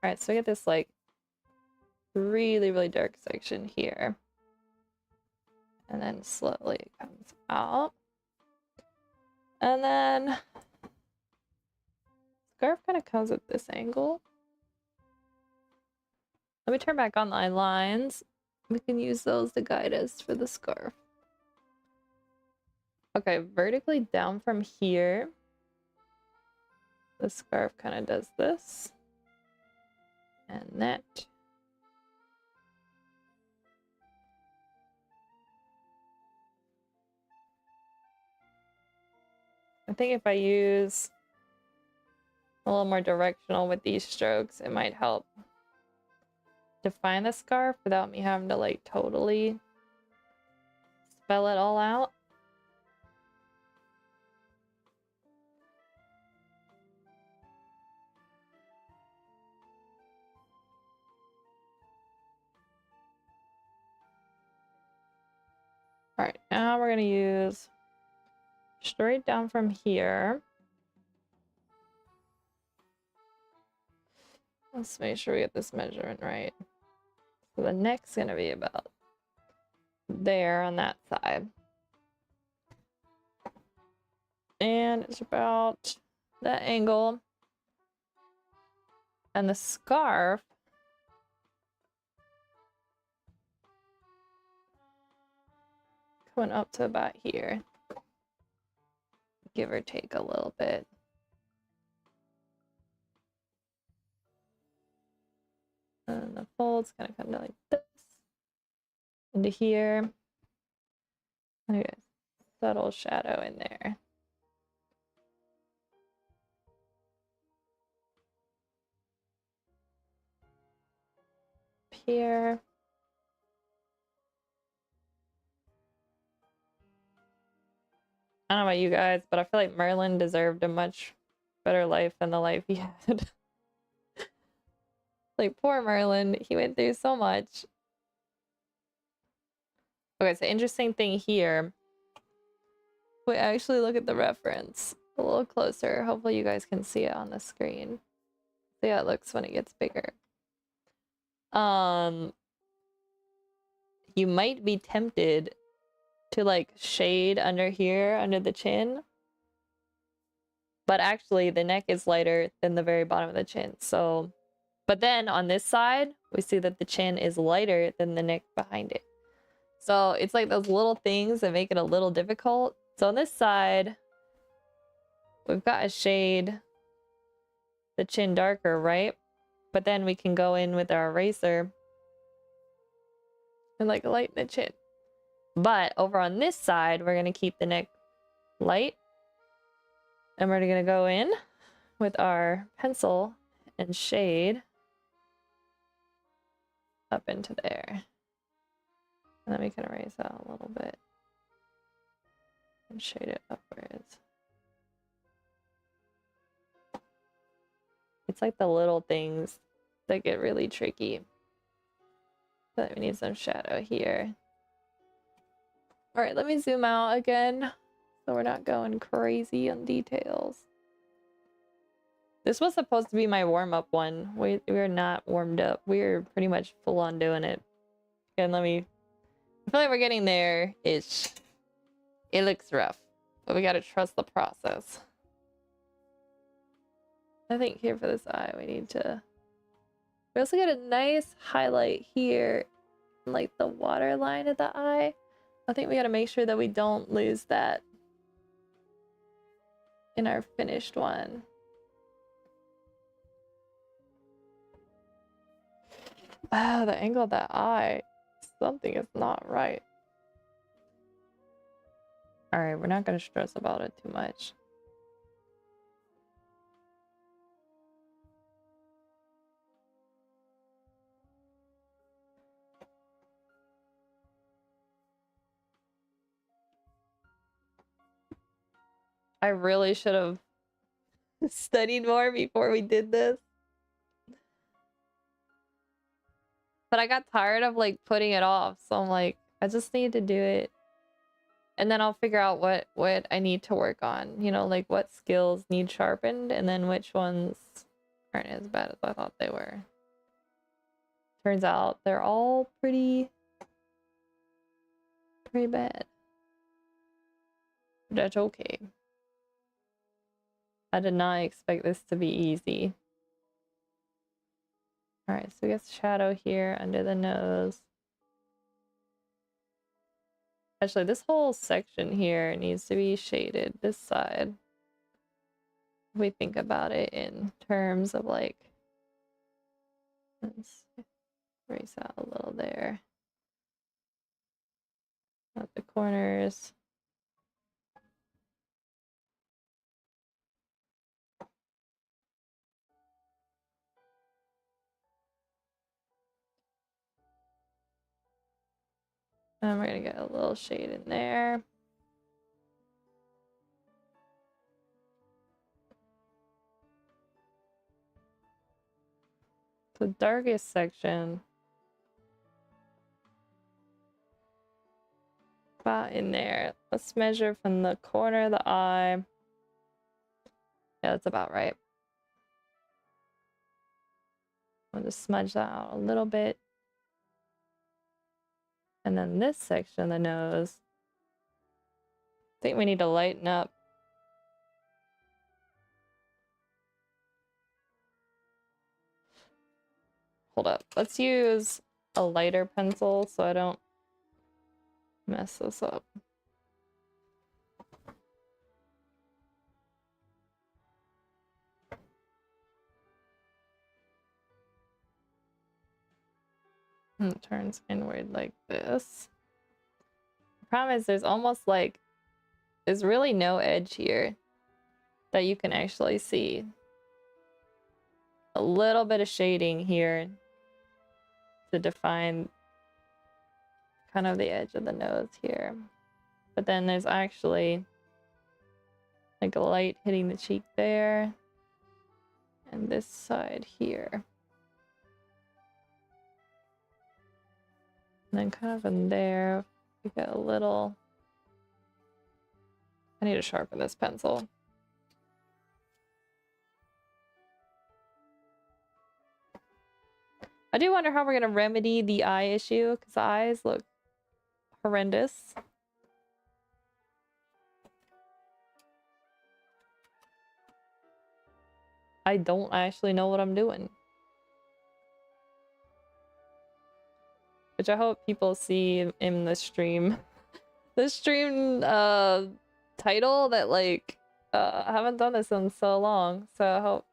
Alright, so I get this like really, really dark section here. And then slowly it comes out. And then scarf kind of comes at this angle. Let me turn back on the eye lines. We can use those to guide us for the scarf. Okay, vertically down from here. The scarf kind of does this. And that. I think if I use a little more directional with these strokes, it might help define the scarf without me having to like totally spell it all out. All right, now we're gonna use straight down from here. Let's make sure we get this measurement right. So the neck's gonna be about there on that side. And it's about that angle. And the scarf coming up to about here. Give or take a little bit. And the fold's gonna come down like this. Into here. Okay, subtle shadow in there. Here. I don't know about you guys, but I feel like Merlin deserved a much better life than the life he had. Like, poor Merlin, he went through so much. Okay, so interesting thing here. Wait, actually look at the reference a little closer. Hopefully you guys can see it on the screen. See how it looks when it gets bigger. You might be tempted to like shade under here, under the chin. But actually the neck is lighter than the very bottom of the chin. So, but then on this side, we see that the chin is lighter than the neck behind it. So it's like those little things that make it a little difficult. So on this side, we've got a shade the chin darker, right? But then we can go in with our eraser and like lighten the chin. But over on this side, we're going to keep the neck light. And we're going to go in with our pencil and shade up into there. And then we can erase out a little bit and shade it upwards. It's like the little things that get really tricky. So we need some shadow here. All right, let me zoom out again so we're not going crazy on details. This was supposed to be my warm-up one. We're not warmed up. We're pretty much full on doing it. And I feel like we're getting there-ish. It looks rough, but we gotta trust the process. I think here for this eye, we also get a nice highlight here, like the waterline of the eye. I think we gotta make sure that we don't lose that in our finished one. Wow, the angle of that eye. Something is not right. Alright, we're not gonna stress about it too much. I really should have studied more before we did this. But I got tired of like putting it off, so I'm like, I just need to do it. And then I'll figure out what I need to work on, you know, like what skills need sharpened and then which ones aren't as bad as I thought they were. Turns out they're all pretty bad. That's okay. I did not expect this to be easy. Alright, so we got shadow here under the nose. Actually, this whole section here needs to be shaded, this side. If we think about it in terms of like, let's erase out a little there. At the corners. And we're gonna get a little shade in there. The darkest section. About in there. Let's measure from the corner of the eye. Yeah, that's about right. I'll just smudge that out a little bit. And then this section of the nose. I think we need to lighten up. Hold up. Let's use a lighter pencil so I don't mess this up. And it turns inward like this. The problem is there's really no edge here that you can actually see. A little bit of shading here to define kind of the edge of the nose here. But then there's actually like a light hitting the cheek there. And this side here. And then kind of in there, we get a little... I need to sharpen this pencil. I do wonder how we're going to remedy the eye issue, because the eyes look horrendous. I don't actually know what I'm doing. Which I hope people see in the stream. The stream title that like I haven't done this in so long, so I hope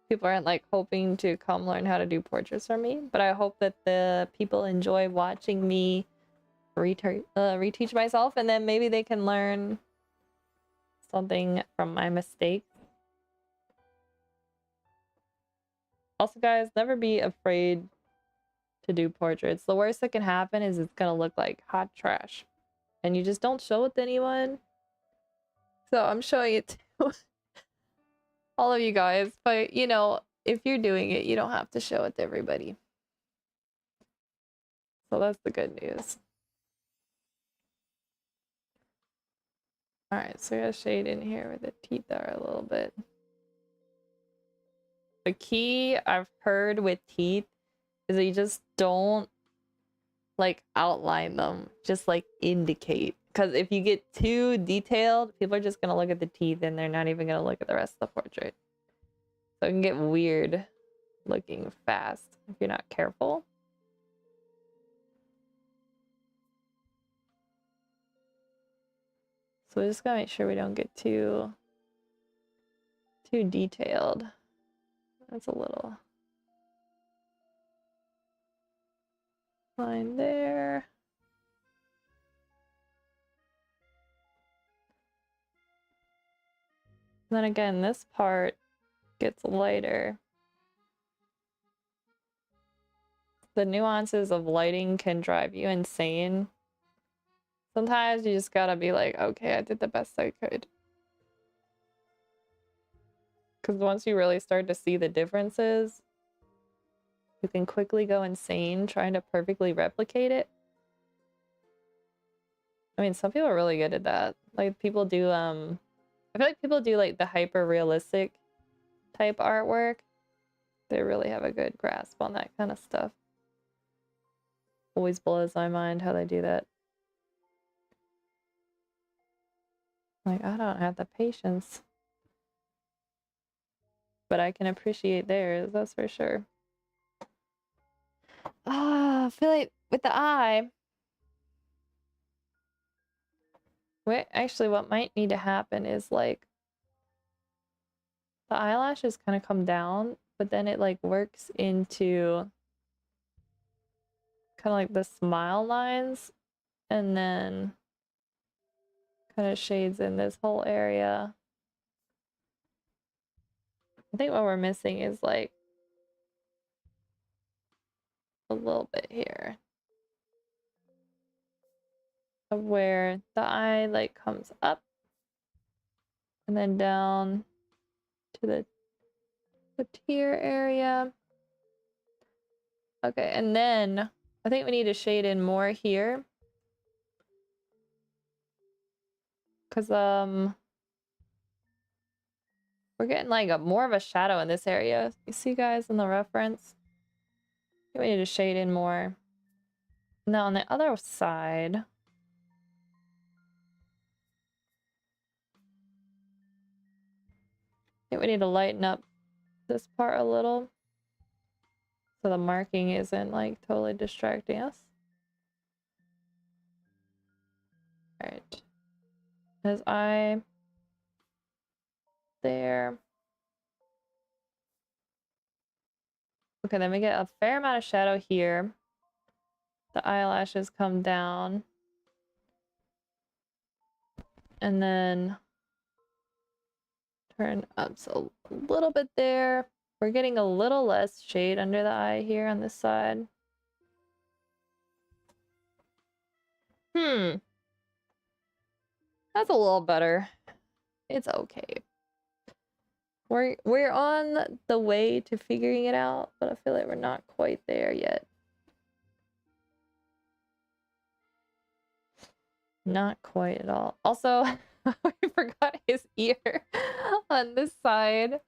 people aren't like hoping to come learn how to do portraits from me, but I hope that the people enjoy watching me reteach myself, and then maybe they can learn something from my mistakes. Also, guys, never be afraid to do portraits. The worst that can happen is it's gonna look like hot trash, and you just don't show it to anyone. So I'm showing it to all of you guys, but you know, if you're doing it, you don't have to show it to everybody. So that's the good news. Alright, so I got shade in here where the teeth are a little bit. The key I've heard with teeth is that you just don't like outline them, just like indicate. Because if you get too detailed, people are just gonna look at the teeth and they're not even gonna look at the rest of the portrait. So it can get weird looking fast if you're not careful. So we just gotta make sure we don't get too detailed. That's a little line there. And then again, this part gets lighter. The nuances of lighting can drive you insane. Sometimes you just gotta be like, okay, I did the best I could. Because once you really start to see the differences, you can quickly go insane trying to perfectly replicate it. I mean, some people are really good at that. Like people do, I feel like people do like the hyper realistic type artwork. They really have a good grasp on that kind of stuff. Always blows my mind how they do that. Like, I don't have the patience. But I can appreciate theirs, that's for sure. I feel like with the eye, actually what might need to happen is like the eyelashes kind of come down, but then it like works into kind of like the smile lines and then kind of shades in this whole area. I think what we're missing is like a little bit here of where the eye like comes up and then down to the tear area. Okay, and then I think we need to shade in more here. Cause we're getting like more of a shadow in this area. You see guys in the reference? I think we need to shade in more. Now on the other side, I think we need to lighten up this part a little so the marking isn't like totally distracting us. All right, his eye there. Okay, then we get a fair amount of shadow here. The eyelashes come down. And then turn up so a little bit there. We're getting a little less shade under the eye here on this side. That's a little better. It's okay. We're on the way to figuring it out, but I feel like we're not quite there yet. Not quite at all. Also, we forgot his ear on this side.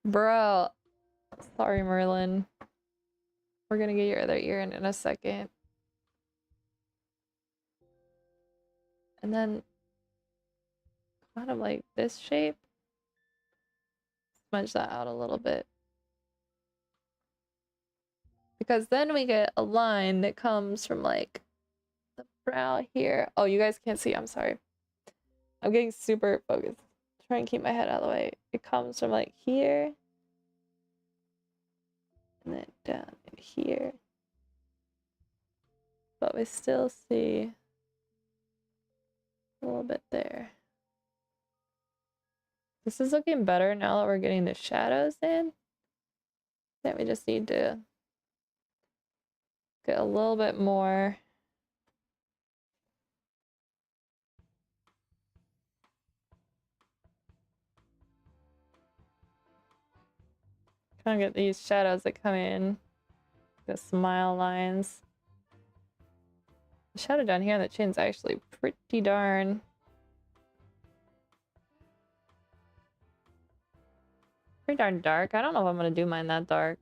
Bro. Sorry, Merlin. We're gonna get your other ear in a second. And then kind of like this shape. Smudge that out a little bit. Because then we get a line that comes from like the brow here. Oh, you guys can't see, I'm sorry. I'm getting super focused. Try and keep my head out of the way. It comes from like here. And then down in here. But we still see a little bit there. This is looking better now that we're getting the shadows in. Then we just need to get a little bit more. Trying to get these shadows that come in. The smile lines. The shadow down here on the chin's actually pretty darn Pretty darn dark. I don't know if I'm gonna do mine that dark.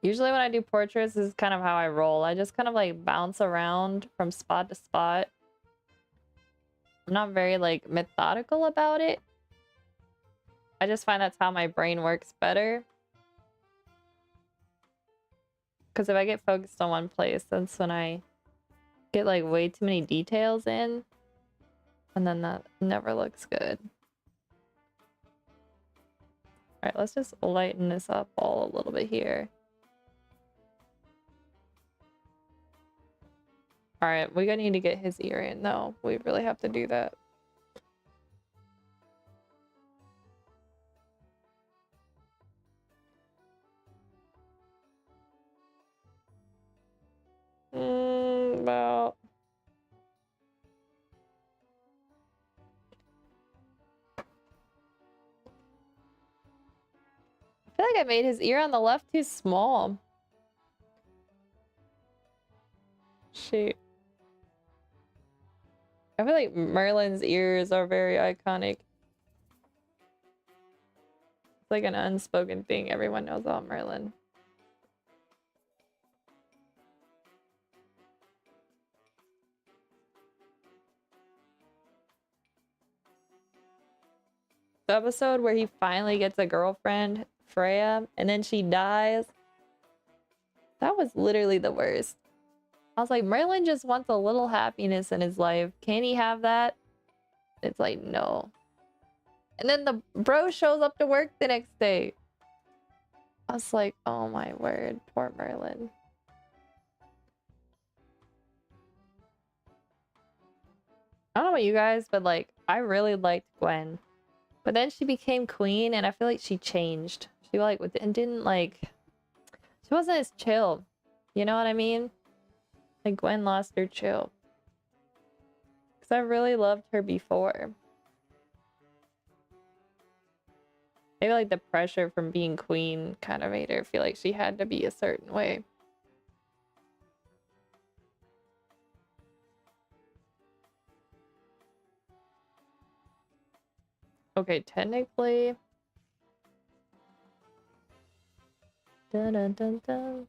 Usually when I do portraits, this is kind of how I roll. I just kind of like bounce around from spot to spot. I'm not very like methodical about it. I just find that's how my brain works better. Because if I get focused on one place, that's when I get like way too many details in. And then that never looks good. Alright, let's just lighten this up all a little bit here. Alright, we're gonna need to get his ear in though. We really have to do that. About... I feel like I made his ear on the left too small. Shoot. I feel like Merlin's ears are very iconic. It's like an unspoken thing everyone knows about Merlin. The episode where he finally gets a girlfriend, Freya, and then she dies. That was literally the worst. I was like, Merlin just wants a little happiness in his life. Can he have that? It's like, no. And then the bro shows up to work the next day. I was like, oh my word, poor Merlin. I don't know about you guys, but like, I really liked Gwen. But then she became queen, and I feel like she changed. She like and didn't like... She wasn't as chill. You know what I mean? Like, Gwen lost her chill. Because I really loved her before. Maybe like the pressure from being queen kind of made her feel like she had to be a certain way. Okay, technically... Dun dun dun dun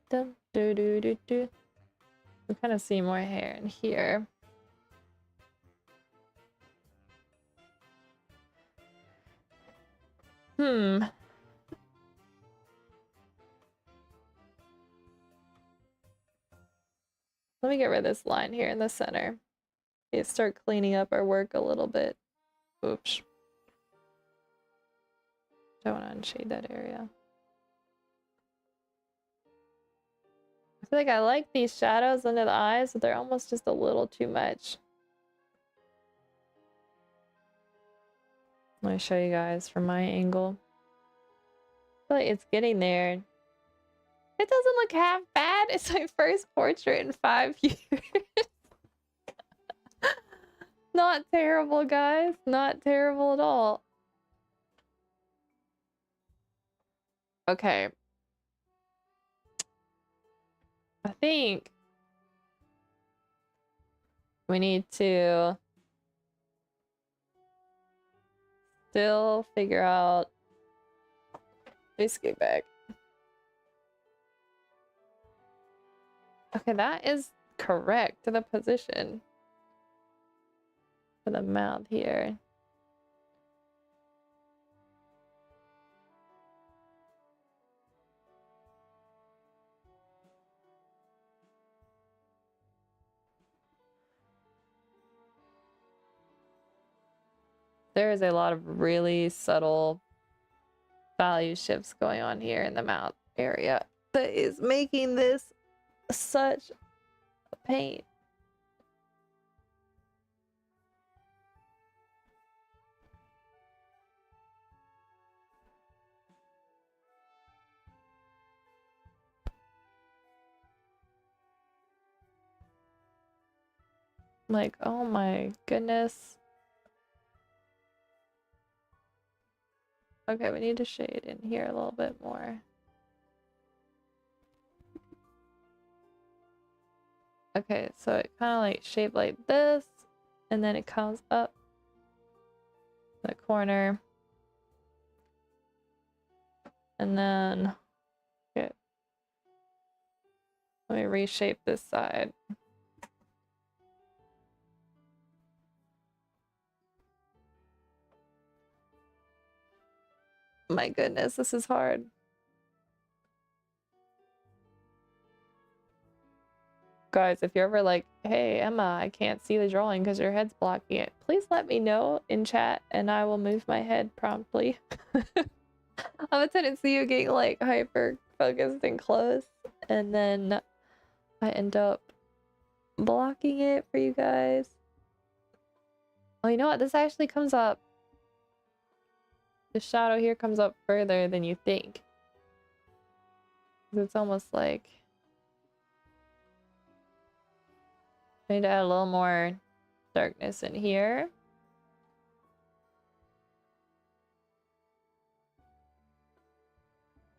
dun do do do do. We kind of see more hair in here. Let me get rid of this line here in the center. Okay, start cleaning up our work a little bit. Oops. Don't want to unshade that area. I feel like I like these shadows under the eyes, but they're almost just a little too much. Let me show you guys from my angle. I feel like it's getting there. It doesn't look half bad. It's my first portrait in 5 years. Not terrible, guys. Not terrible at all. Okay. I think we need to still figure out... Let's get back. Okay, that is correct to the position for the mouth here. There is a lot of really subtle value shifts going on here in the mouth area that is making this such a pain. Like, oh my goodness. Okay, we need to shade in here a little bit more. Okay, so it kind of like shaped like this, and then it comes up the corner, and then okay, let me reshape this side. My goodness, this is hard. Guys, if you're ever like, hey, Emma, I can't see the drawing because your head's blocking it, please let me know in chat and I will move my head promptly. I have a tendency of getting like hyper focused and close, and then I end up blocking it for you guys. Oh, you know what? This actually comes up. The shadow here comes up further than you think. It's almost like I need to add a little more darkness in here.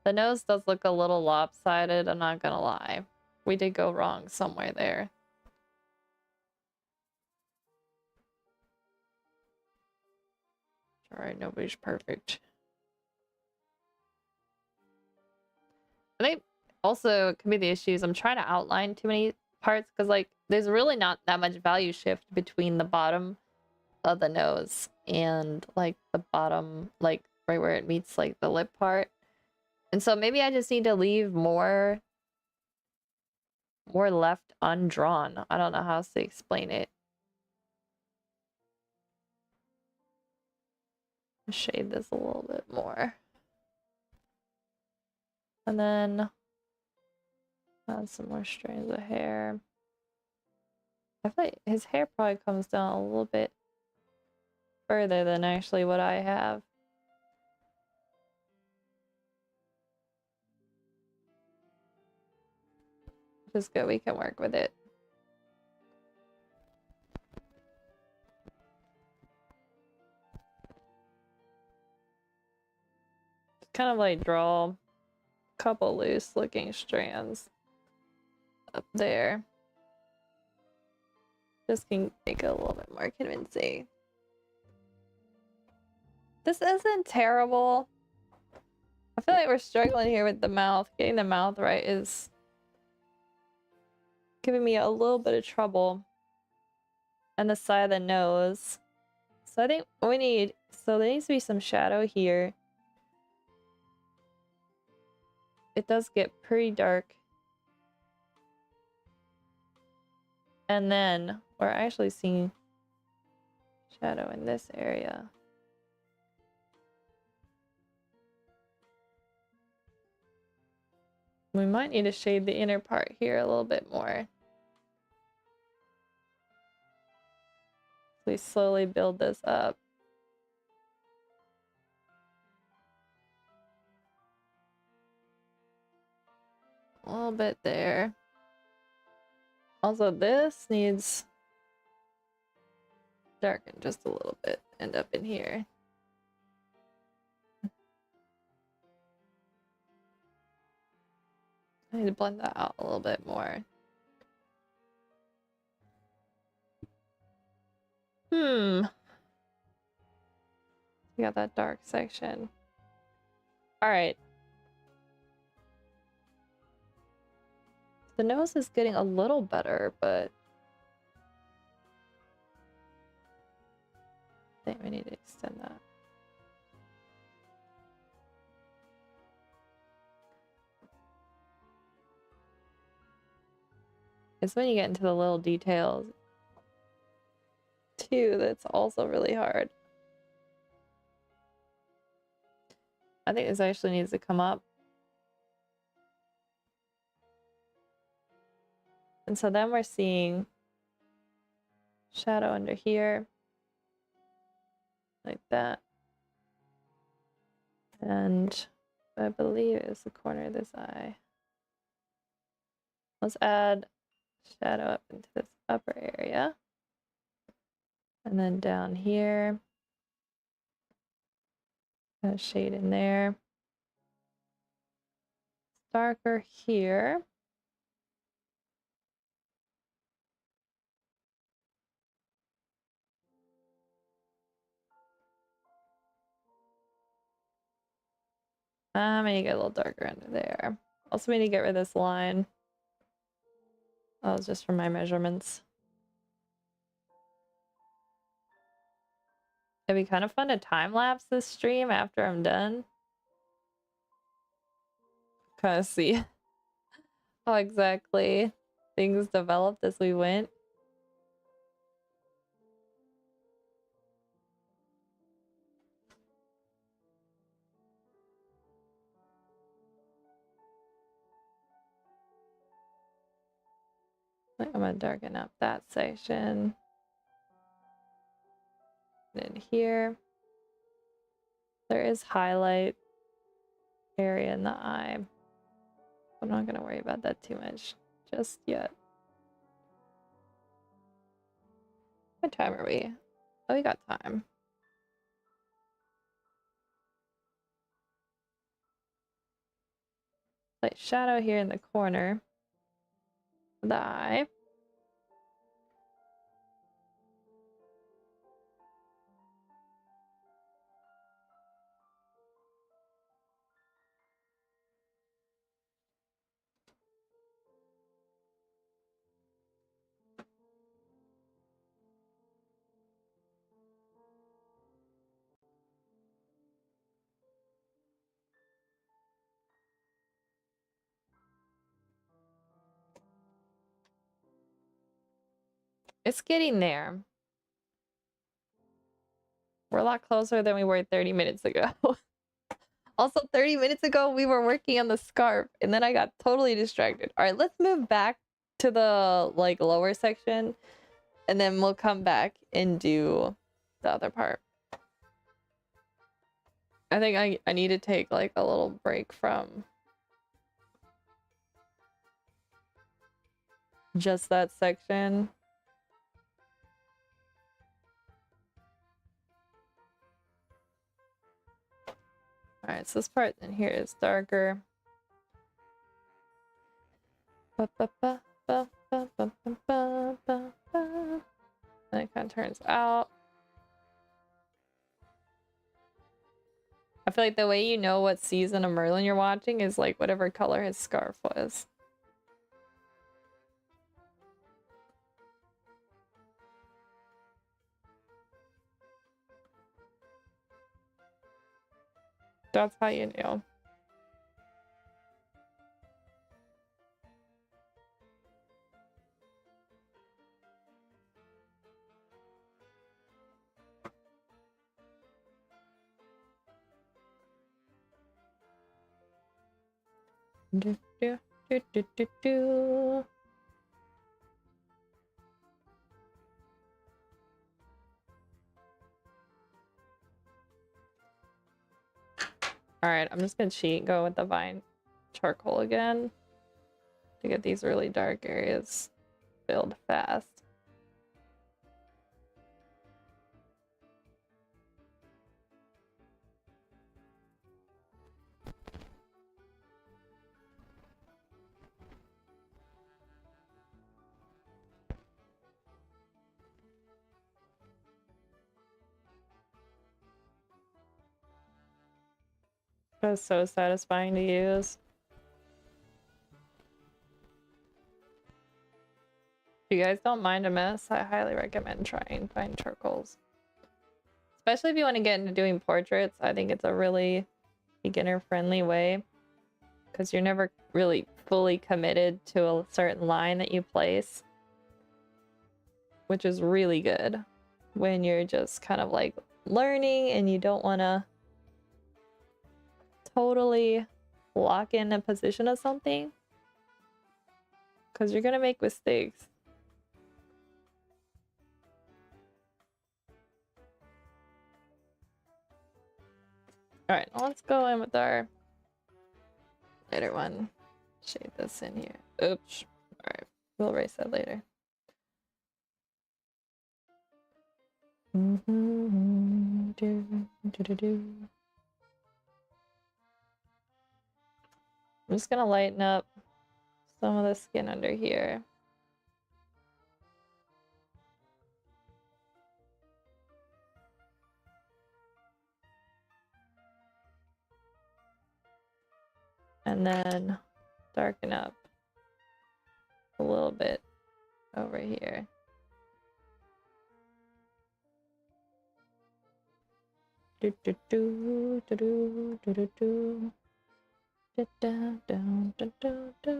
The nose does look a little lopsided, I'm not gonna lie. We did go wrong somewhere there. Alright, nobody's perfect. I think also it could be the issues. I'm trying to outline too many parts because like there's really not that much value shift between the bottom of the nose and like the bottom, like right where it meets like the lip part. And so maybe I just need to leave more left undrawn. I don't know how else to explain it. Shade this a little bit more. And then add some more strands of hair. I feel like his hair probably comes down a little bit further than actually what I have. Which is good, we can work with it. Kind of like draw a couple loose looking strands up there. Just can make it a little bit more convincing. This isn't terrible. I feel like we're struggling here with the mouth. Getting the mouth right is giving me a little bit of trouble. And the side of the nose. So I think we need, so there needs to be some shadow here. It does get pretty dark. And then we're actually seeing shadow in this area. We might need to shade the inner part here a little bit more. We slowly build this up. A little bit there. Also, this needs darken just a little bit. End up in here. I need to blend that out a little bit more. We got that dark section. Alright. The nose is getting a little better, but I think we need to extend that. It's when you get into the little details too that's also really hard. I think this actually needs to come up. And so then we're seeing shadow under here. Like that. And I believe it's the corner of this eye. Let's add shadow up into this upper area. And then down here. A shade in there. Darker here. I'm gonna get a little darker under there. Also, we need to get rid of this line. That was just from my measurements. It'd be kind of fun to time-lapse this stream after I'm done. Kind of see how exactly things developed as we went. I'm gonna darken up that section. And here, there is highlight area in the eye. I'm not gonna worry about that too much just yet. What time are we? Oh, we got time. Light shadow here in the corner of the eye. It's getting there. We're a lot closer than we were 30 minutes ago. Also, 30 minutes ago, we were working on the scarf, and then I got totally distracted. All right, let's move back to the like lower section, and then we'll come back and do the other part. I think I need to take like a little break from just that section. All right, so this part in here is darker. Then it kind of turns out. I feel like the way you know what season of Merlin you're watching is like whatever color his scarf was. That's how you knew. Do, do, do, do, do, do. All right, I'm just gonna cheat, go with the vine charcoal again to get these really dark areas filled fast. That's so satisfying to use. If you guys don't mind a mess, I highly recommend trying vine charcoals. Especially if you want to get into doing portraits, I think it's a really beginner-friendly way. Because you're never really fully committed to a certain line that you place. Which is really good when you're just kind of like learning and you don't want to totally lock in a position of something. Because you're going to make mistakes. Alright, let's go in with our lighter one. Shade this in here. Oops. Alright, we'll erase that later. I'm just gonna lighten up some of the skin under here. And then darken up a little bit over here. Do do do do do do do do. Da, da, da, da, da, da.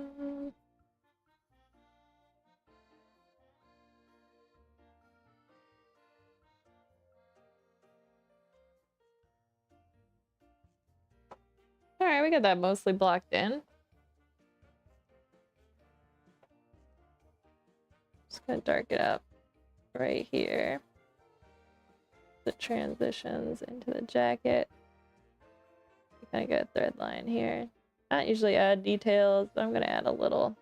All right, we got that mostly blocked in. Just gonna darken up right here. The transitions into the jacket. Kind of got a thread line here. I don't usually add details, but I'm gonna add a little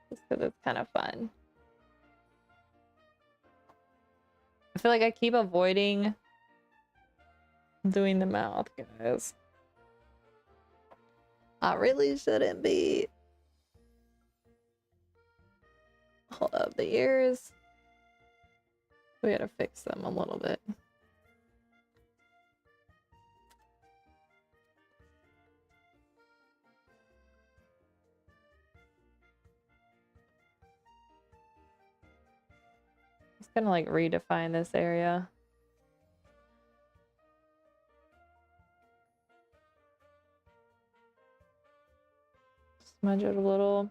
just because it's kind of fun. I feel like I keep avoiding doing the mouth, guys. I really shouldn't be. Hold up, the ears. We gotta fix them a little bit. Just gonna like redefine this area. Smudge it a little.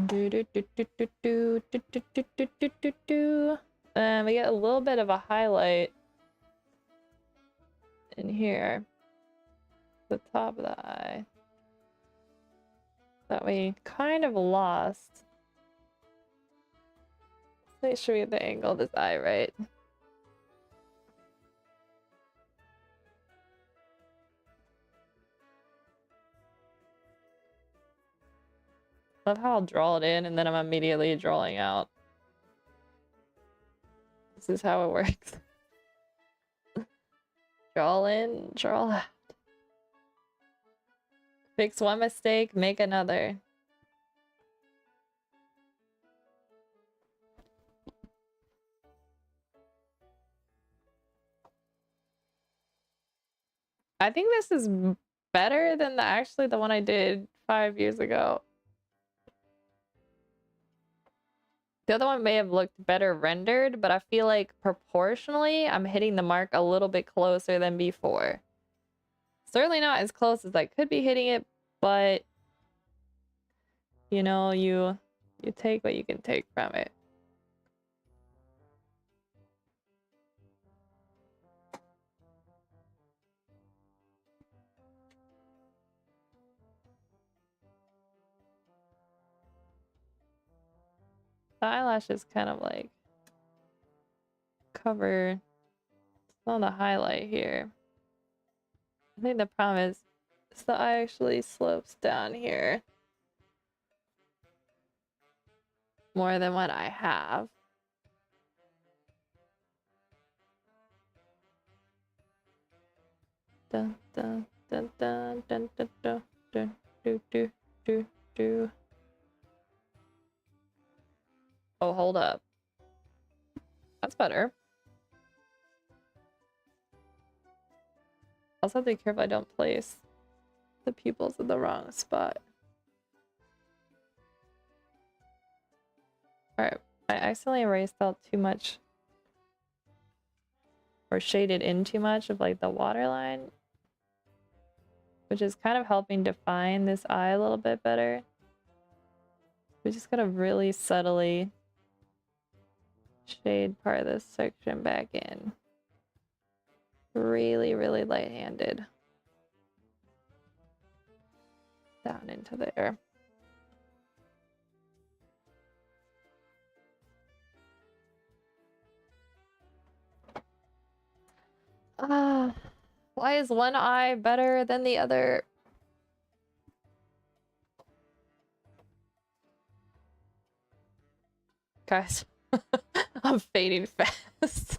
Do do do do do do do do do do do do do. And we get a little bit of a highlight in here, the top of the eye, that we kind of lost. Let's make sure we get the angle of this eye right. Love how I'll draw it in and then I'm immediately drawing out. This is how it works. Draw in, draw out. Fix one mistake, make another. I think this is better than actually the one I did 5 years ago. The other one may have looked better rendered, but I feel like proportionally, I'm hitting the mark a little bit closer than before. Certainly not as close as I could be hitting it, but you know, you take what you can take from it. The eyelashes kind of like cover some of the highlight here. I think the problem is the eye actually slopes down here more than what I have. Dun dun dun dun dun dun dun dun do do do do. Oh, hold up. That's better. I also have to be careful I don't place the pupils in the wrong spot. Alright, I accidentally erased out too much or shaded in too much of like the waterline, which is kind of helping define this eye a little bit better. We just gotta really subtly shade part of this section back in. Really, really light-handed. Down into there. Ah, why is one eye better than the other? Guys, I'm fading fast.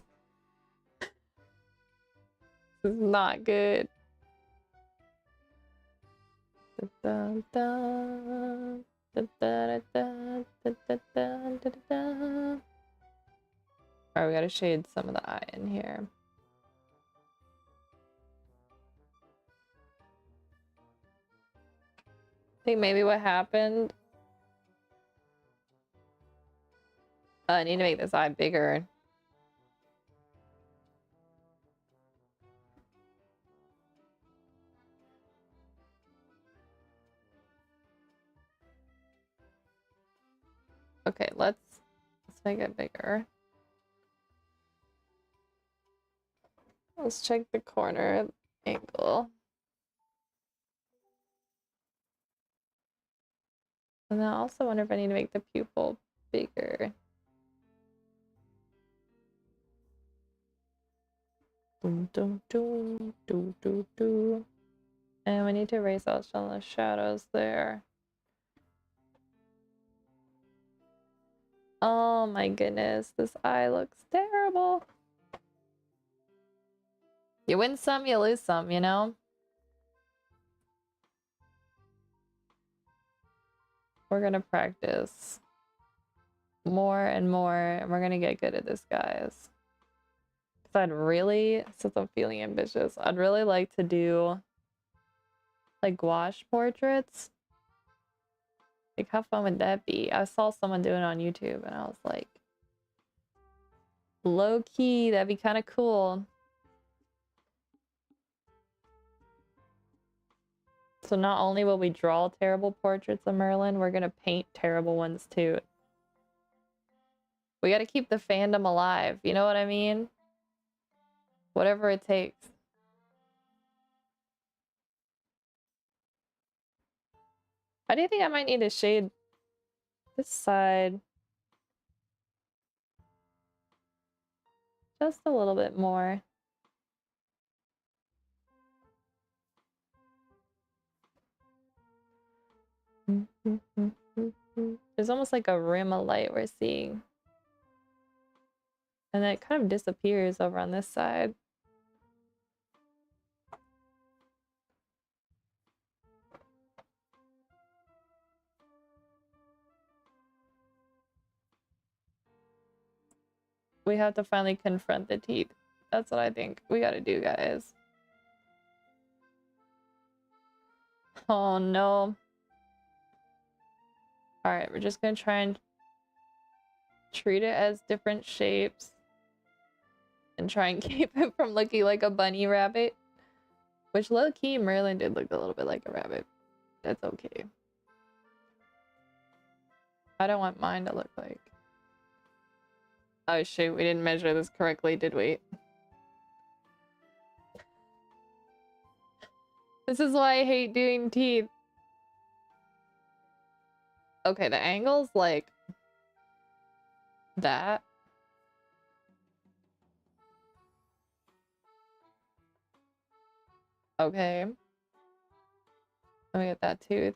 This is not good. Alright, we gotta shade some of the eye in here. I think maybe what happened... I need to make this eye bigger. Okay, let's make it bigger. Let's check the corner angle. And I also wonder if I need to make the pupil bigger. Dun, dun, dun, dun, dun, dun. And we need to erase out some of the shadows there. Oh my goodness, this eye looks terrible. You win some, you lose some, you know? We're gonna practice more and more, and we're gonna get good at this, guys. Because I'd really, since I'm feeling ambitious, I'd really like to do like gouache portraits. Like, how fun would that be? I saw someone doing it on YouTube, and I was like, low key, that'd be kind of cool. So not only will we draw terrible portraits of Merlin, we're gonna paint terrible ones too. We gotta keep the fandom alive, you know what I mean? Whatever it takes. I do think I might need to shade this side just a little bit more. There's almost like a rim of light we're seeing. And then it kind of disappears over on this side. We have to finally confront the teeth. That's what I think we gotta do, guys. Oh no. Alright, we're just gonna try and treat it as different shapes. And try and keep it from looking like a bunny rabbit. Which low-key, Merlin did look a little bit like a rabbit. That's okay. I don't want mine to look like... Oh shoot, we didn't measure this correctly, did we? This is why I hate doing teeth. Okay, the angle's like... that. Okay. Let me get that tooth.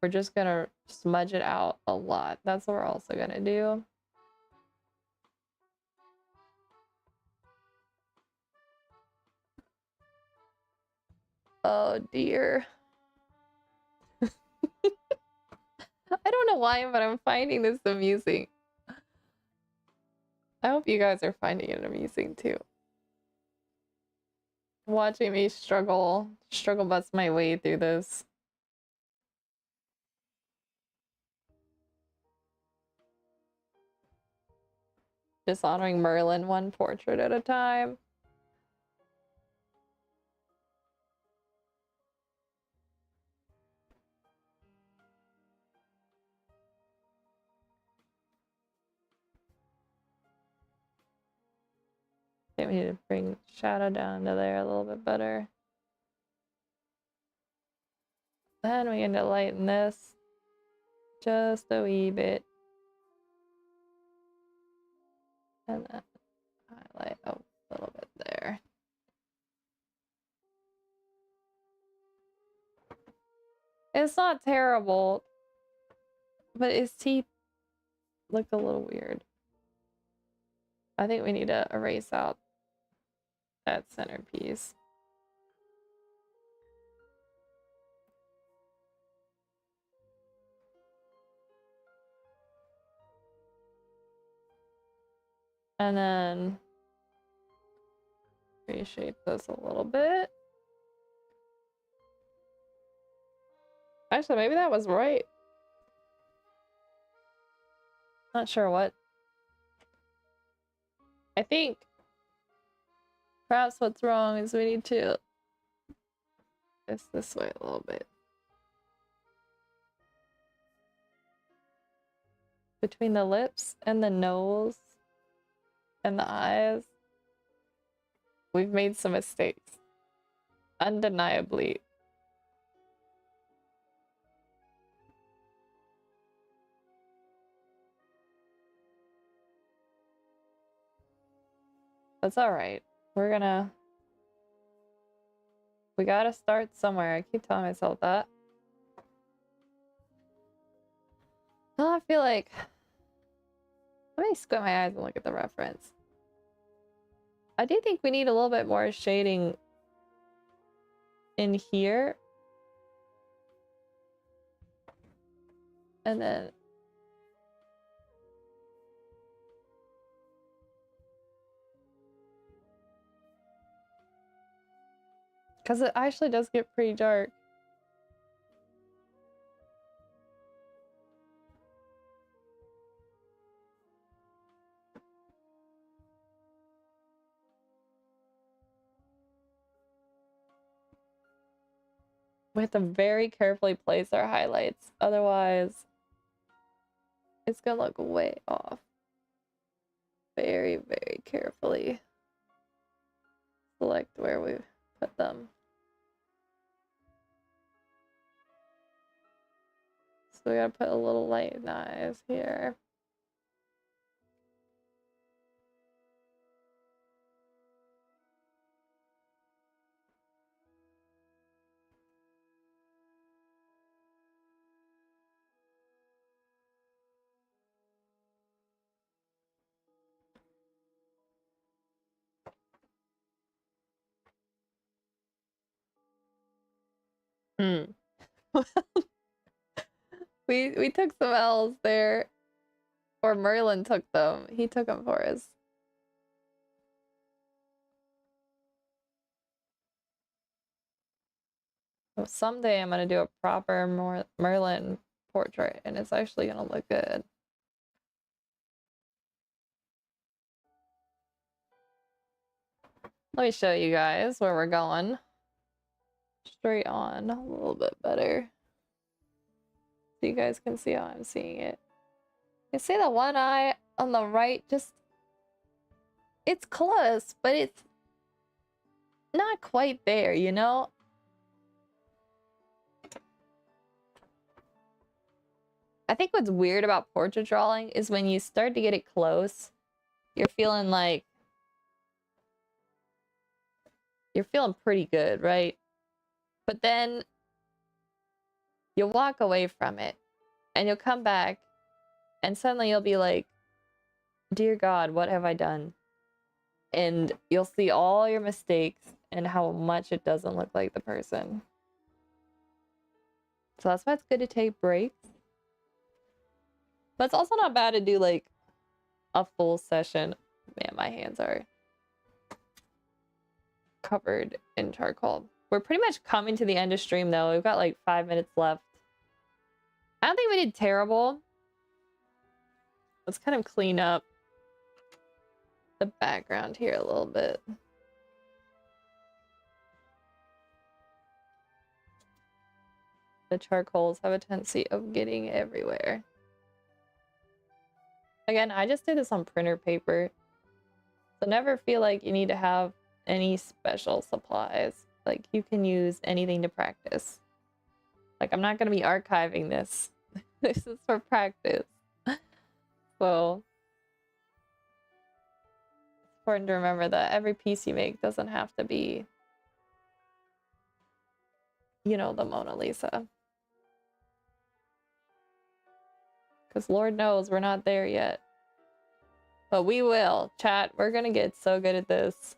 We're just gonna smudge it out a lot. That's what we're also gonna do. Oh dear. I don't know why, but I'm finding this amusing. I hope you guys are finding it amusing too. Watching me struggle bust my way through this. Dishonoring Merlin one portrait at a time. I think we need to bring shadow down to there a little bit better. Then we need to lighten this just a wee bit. And then highlight a little bit there. It's not terrible, but his teeth look a little weird. I think we need to erase out that centerpiece. And then reshape this a little bit. Actually, maybe that was right. Not sure what. I think perhaps what's wrong is we need to this way a little bit. Between the lips and the nose and the eyes, we've made some mistakes. Undeniably. That's alright. We gotta start somewhere. I keep telling myself that. Oh, I feel like... Let me squint my eyes and look at the reference. I do think we need a little bit more shading in here. And then... Because it actually does get pretty dark. We have to very carefully place our highlights. Otherwise, it's gonna look way off. Very, very carefully select where we put them. So we gotta put a little light in the eyes here. We took some L's there. Or Merlin took them. He took them for us. So someday I'm gonna do a proper Merlin portrait, and it's actually gonna look good. Let me show you guys where we're going. Straight on, a little bit better. So you guys can see how I'm seeing it. You see the one eye on the right, just... It's close, but it's not quite there, you know? I think what's weird about portrait drawing is when you start to get it close, you're feeling like... You're feeling pretty good, right? But then you'll walk away from it and you'll come back and suddenly you'll be like, dear God, what have I done? And you'll see all your mistakes and how much it doesn't look like the person. So that's why it's good to take breaks. But it's also not bad to do like a full session. Man, my hands are covered in charcoal. We're pretty much coming to the end of stream though. We've got like 5 minutes left. I don't think we did terrible. Let's kind of clean up the background here a little bit. The charcoals have a tendency of getting everywhere. Again, I just did this on printer paper. So never feel like you need to have any special supplies. Like you can use anything to practice. Like I'm not going to be archiving this. This is for practice. So it's important to remember that every piece you make doesn't have to be, you know, the Mona Lisa. Because Lord knows we're not there yet. But we will. Chat, we're going to get so good at this.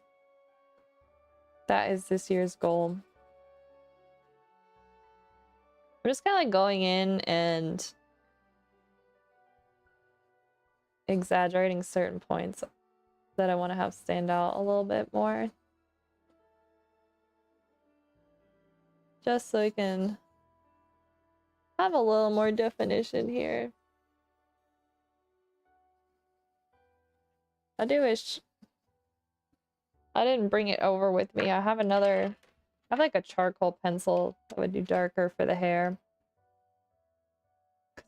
That is this year's goal. We're just kind of like going in and exaggerating certain points that I want to have stand out a little bit more. Just so we can have a little more definition here. I do wish I didn't bring it over with me. I have like a charcoal pencil that would do darker for the hair.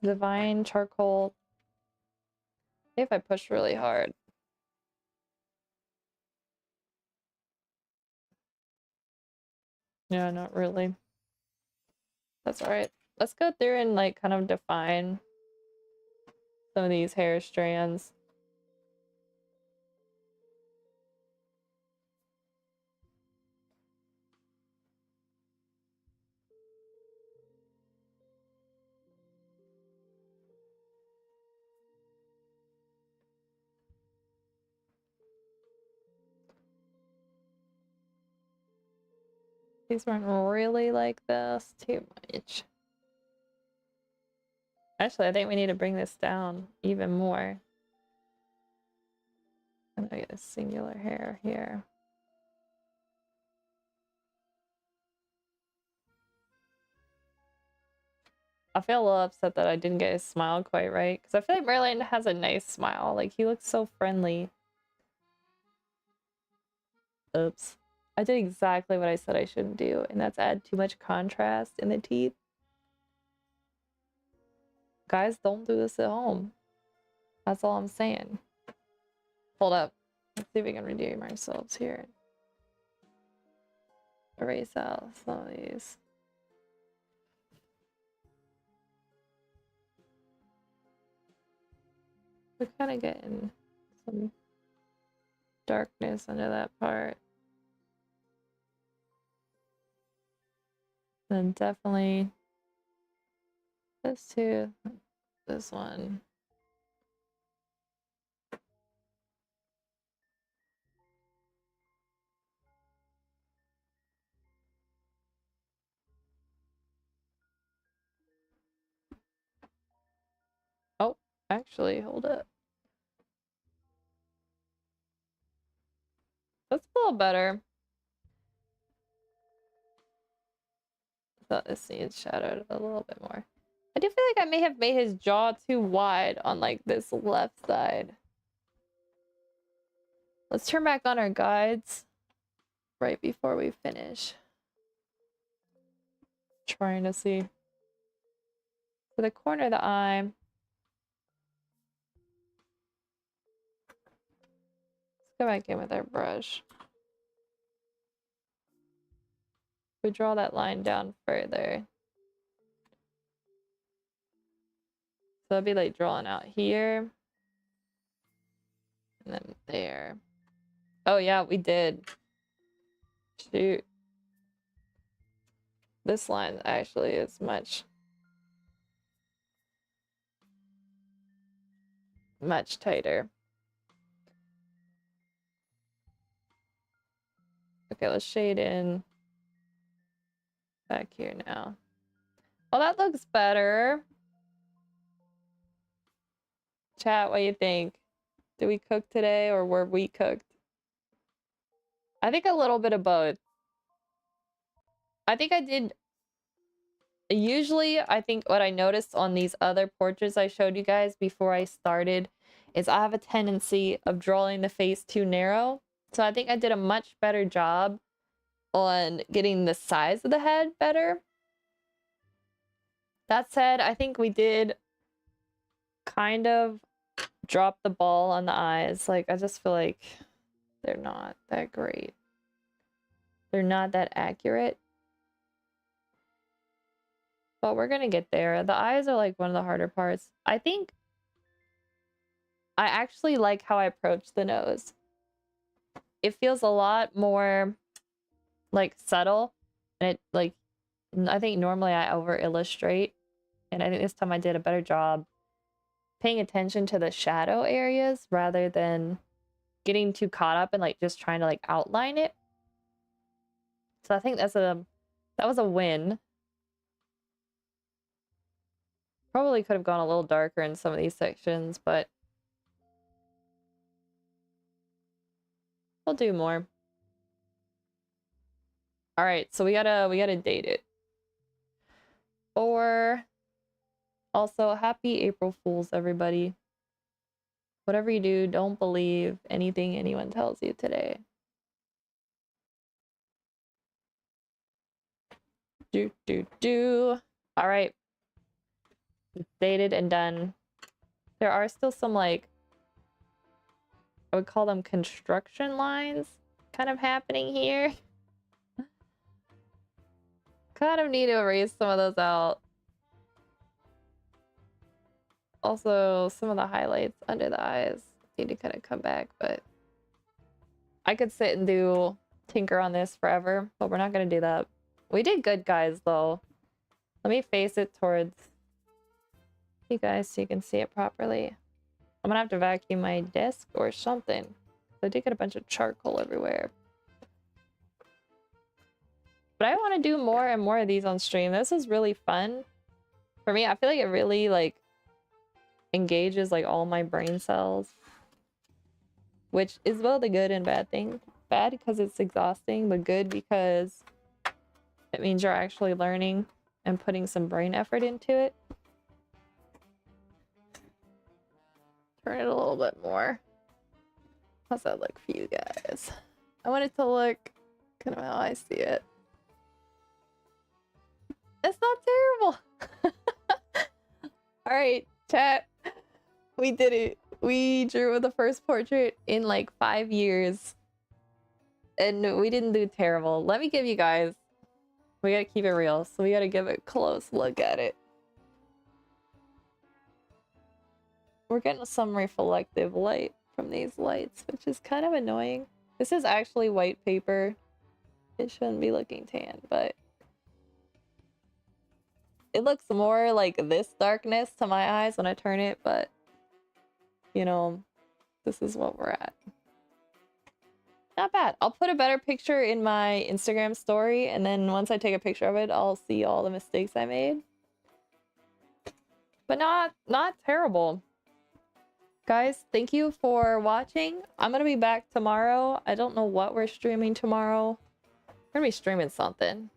Divine charcoal. If I push really hard. Yeah, not really. That's alright. Let's go through and like kind of define some of these hair strands. These weren't really like this too much. Actually, I think we need to bring this down even more. I'm gonna get a singular hair here. I feel a little upset that I didn't get his smile quite right, because I feel like Merlin has a nice smile. Like, he looks so friendly. Oops. I did exactly what I said I shouldn't do, and that's add too much contrast in the teeth. Guys, don't do this at home. That's all I'm saying. Hold up. Let's see if we can redeem ourselves here. Erase out some of these. We're kind of getting some darkness under that part. Then definitely this too. This one. Oh, actually, hold up. That's a little better. Thought this needs shadowed a little bit more. I do feel like I may have made his jaw too wide on like this left side. Let's turn back on our guides right before we finish. Trying to see. For the corner of the eye. Let's go back in with our brush. We draw that line down further. So it'll be like drawing out here. And then there. Oh yeah, we did. Shoot. This line actually is much tighter. Okay, let's shade in back here now. Oh, that looks better. Chat, what do you think? Did we cook today or were we cooked? I think a little bit of both. I think I did. Usually, I think what I noticed on these other portraits I showed you guys before I started is I have a tendency of drawing the face too narrow. So I think I did a much better job on getting the size of the head better. That said, I think we did kind of drop the ball on the eyes. Like, I just feel like they're not that great. They're not that accurate. But we're gonna get there. The eyes are like one of the harder parts. I think I actually like how I approach the nose. It feels a lot more like subtle, and it like I think normally I over illustrate, and I think this time I did a better job paying attention to the shadow areas rather than getting too caught up and like just trying to like outline it. So I think that was a win. Probably could have gone a little darker in some of these sections, but We'll do more. All right, so we gotta date it. Or also, happy April Fools, everybody. Whatever you do, don't believe anything anyone tells you today. All right. Dated and done. There are still some, like, I would call them construction lines kind of happening here. Kind of need to erase some of those out. Also, some of the highlights under the eyes need to kind of come back, but I could sit and do tinker on this forever, but we're not going to do that. We did good, guys, though. Let me face it towards you guys so you can see it properly. I'm gonna have to vacuum my desk or something. I did get a bunch of charcoal everywhere. But I want to do more and more of these on stream. This is really fun. For me, I feel like it really, like, engages, like, all my brain cells. Which is both a good and bad thing. Bad because it's exhausting, but good because it means you're actually learning and putting some brain effort into it. Turn it a little bit more. How's that look for you guys? I want it to look kind of how I see it. It's not terrible. All right, chat. We did it. We drew the first portrait in like 5 years. And we didn't do terrible. Let me give you guys... We gotta keep it real, so we gotta give a close look at it. We're getting some reflective light from these lights, which is kind of annoying. This is actually white paper. It shouldn't be looking tan, but... It looks more like this darkness to my eyes when I turn it, but... You know, this is what we're at. Not bad. I'll put a better picture in my Instagram story, and then once I take a picture of it, I'll see all the mistakes I made. But not terrible. Guys, thank you for watching. I'm gonna be back tomorrow. I don't know what we're streaming tomorrow. We're gonna be streaming something.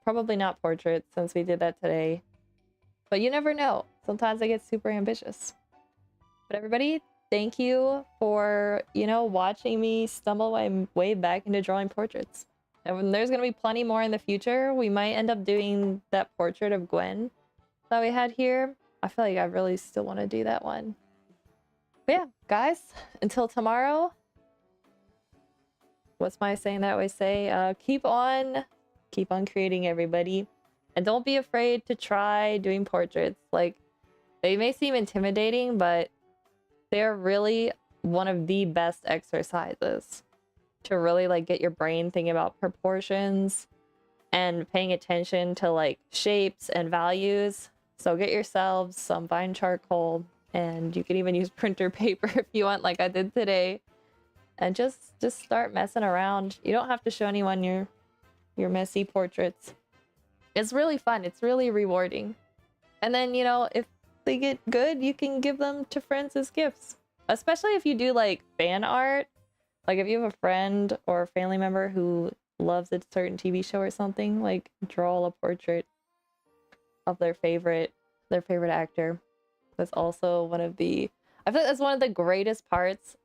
Probably not portraits, since we did that today. But you never know. Sometimes I get super ambitious. But everybody, thank you for, you know, watching me stumble my way back into drawing portraits. And there's gonna be plenty more in the future. We might end up doing that portrait of Gwen that we had here. I feel like I really still want to do that one. But yeah, guys, until tomorrow. What's my saying that I always say? Keep on creating, everybody. And don't be afraid to try doing portraits. Like, they may seem intimidating, but they're really one of the best exercises to really, like, get your brain thinking about proportions and paying attention to, like, shapes and values. So get yourselves some fine charcoal, and you can even use printer paper if you want, like I did today. And just start messing around. You don't have to show anyone your messy portraits. It's really fun. It's really rewarding. And then, you know, if they get good, you can give them to friends as gifts. Especially if you do, like, fan art. Like, if you have a friend or a family member who loves a certain TV show or something, like, draw a portrait of their favorite actor. That's also one of the... I feel like that's one of the greatest parts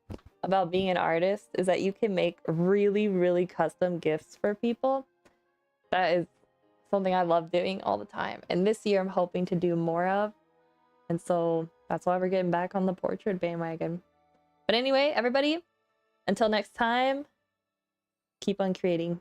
about being an artist, is that you can make really, really custom gifts for people. That is something I love doing all the time. And this year I'm hoping to do more of. And so that's why we're getting back on the portrait bandwagon. But anyway, everybody, until next time, keep on creating.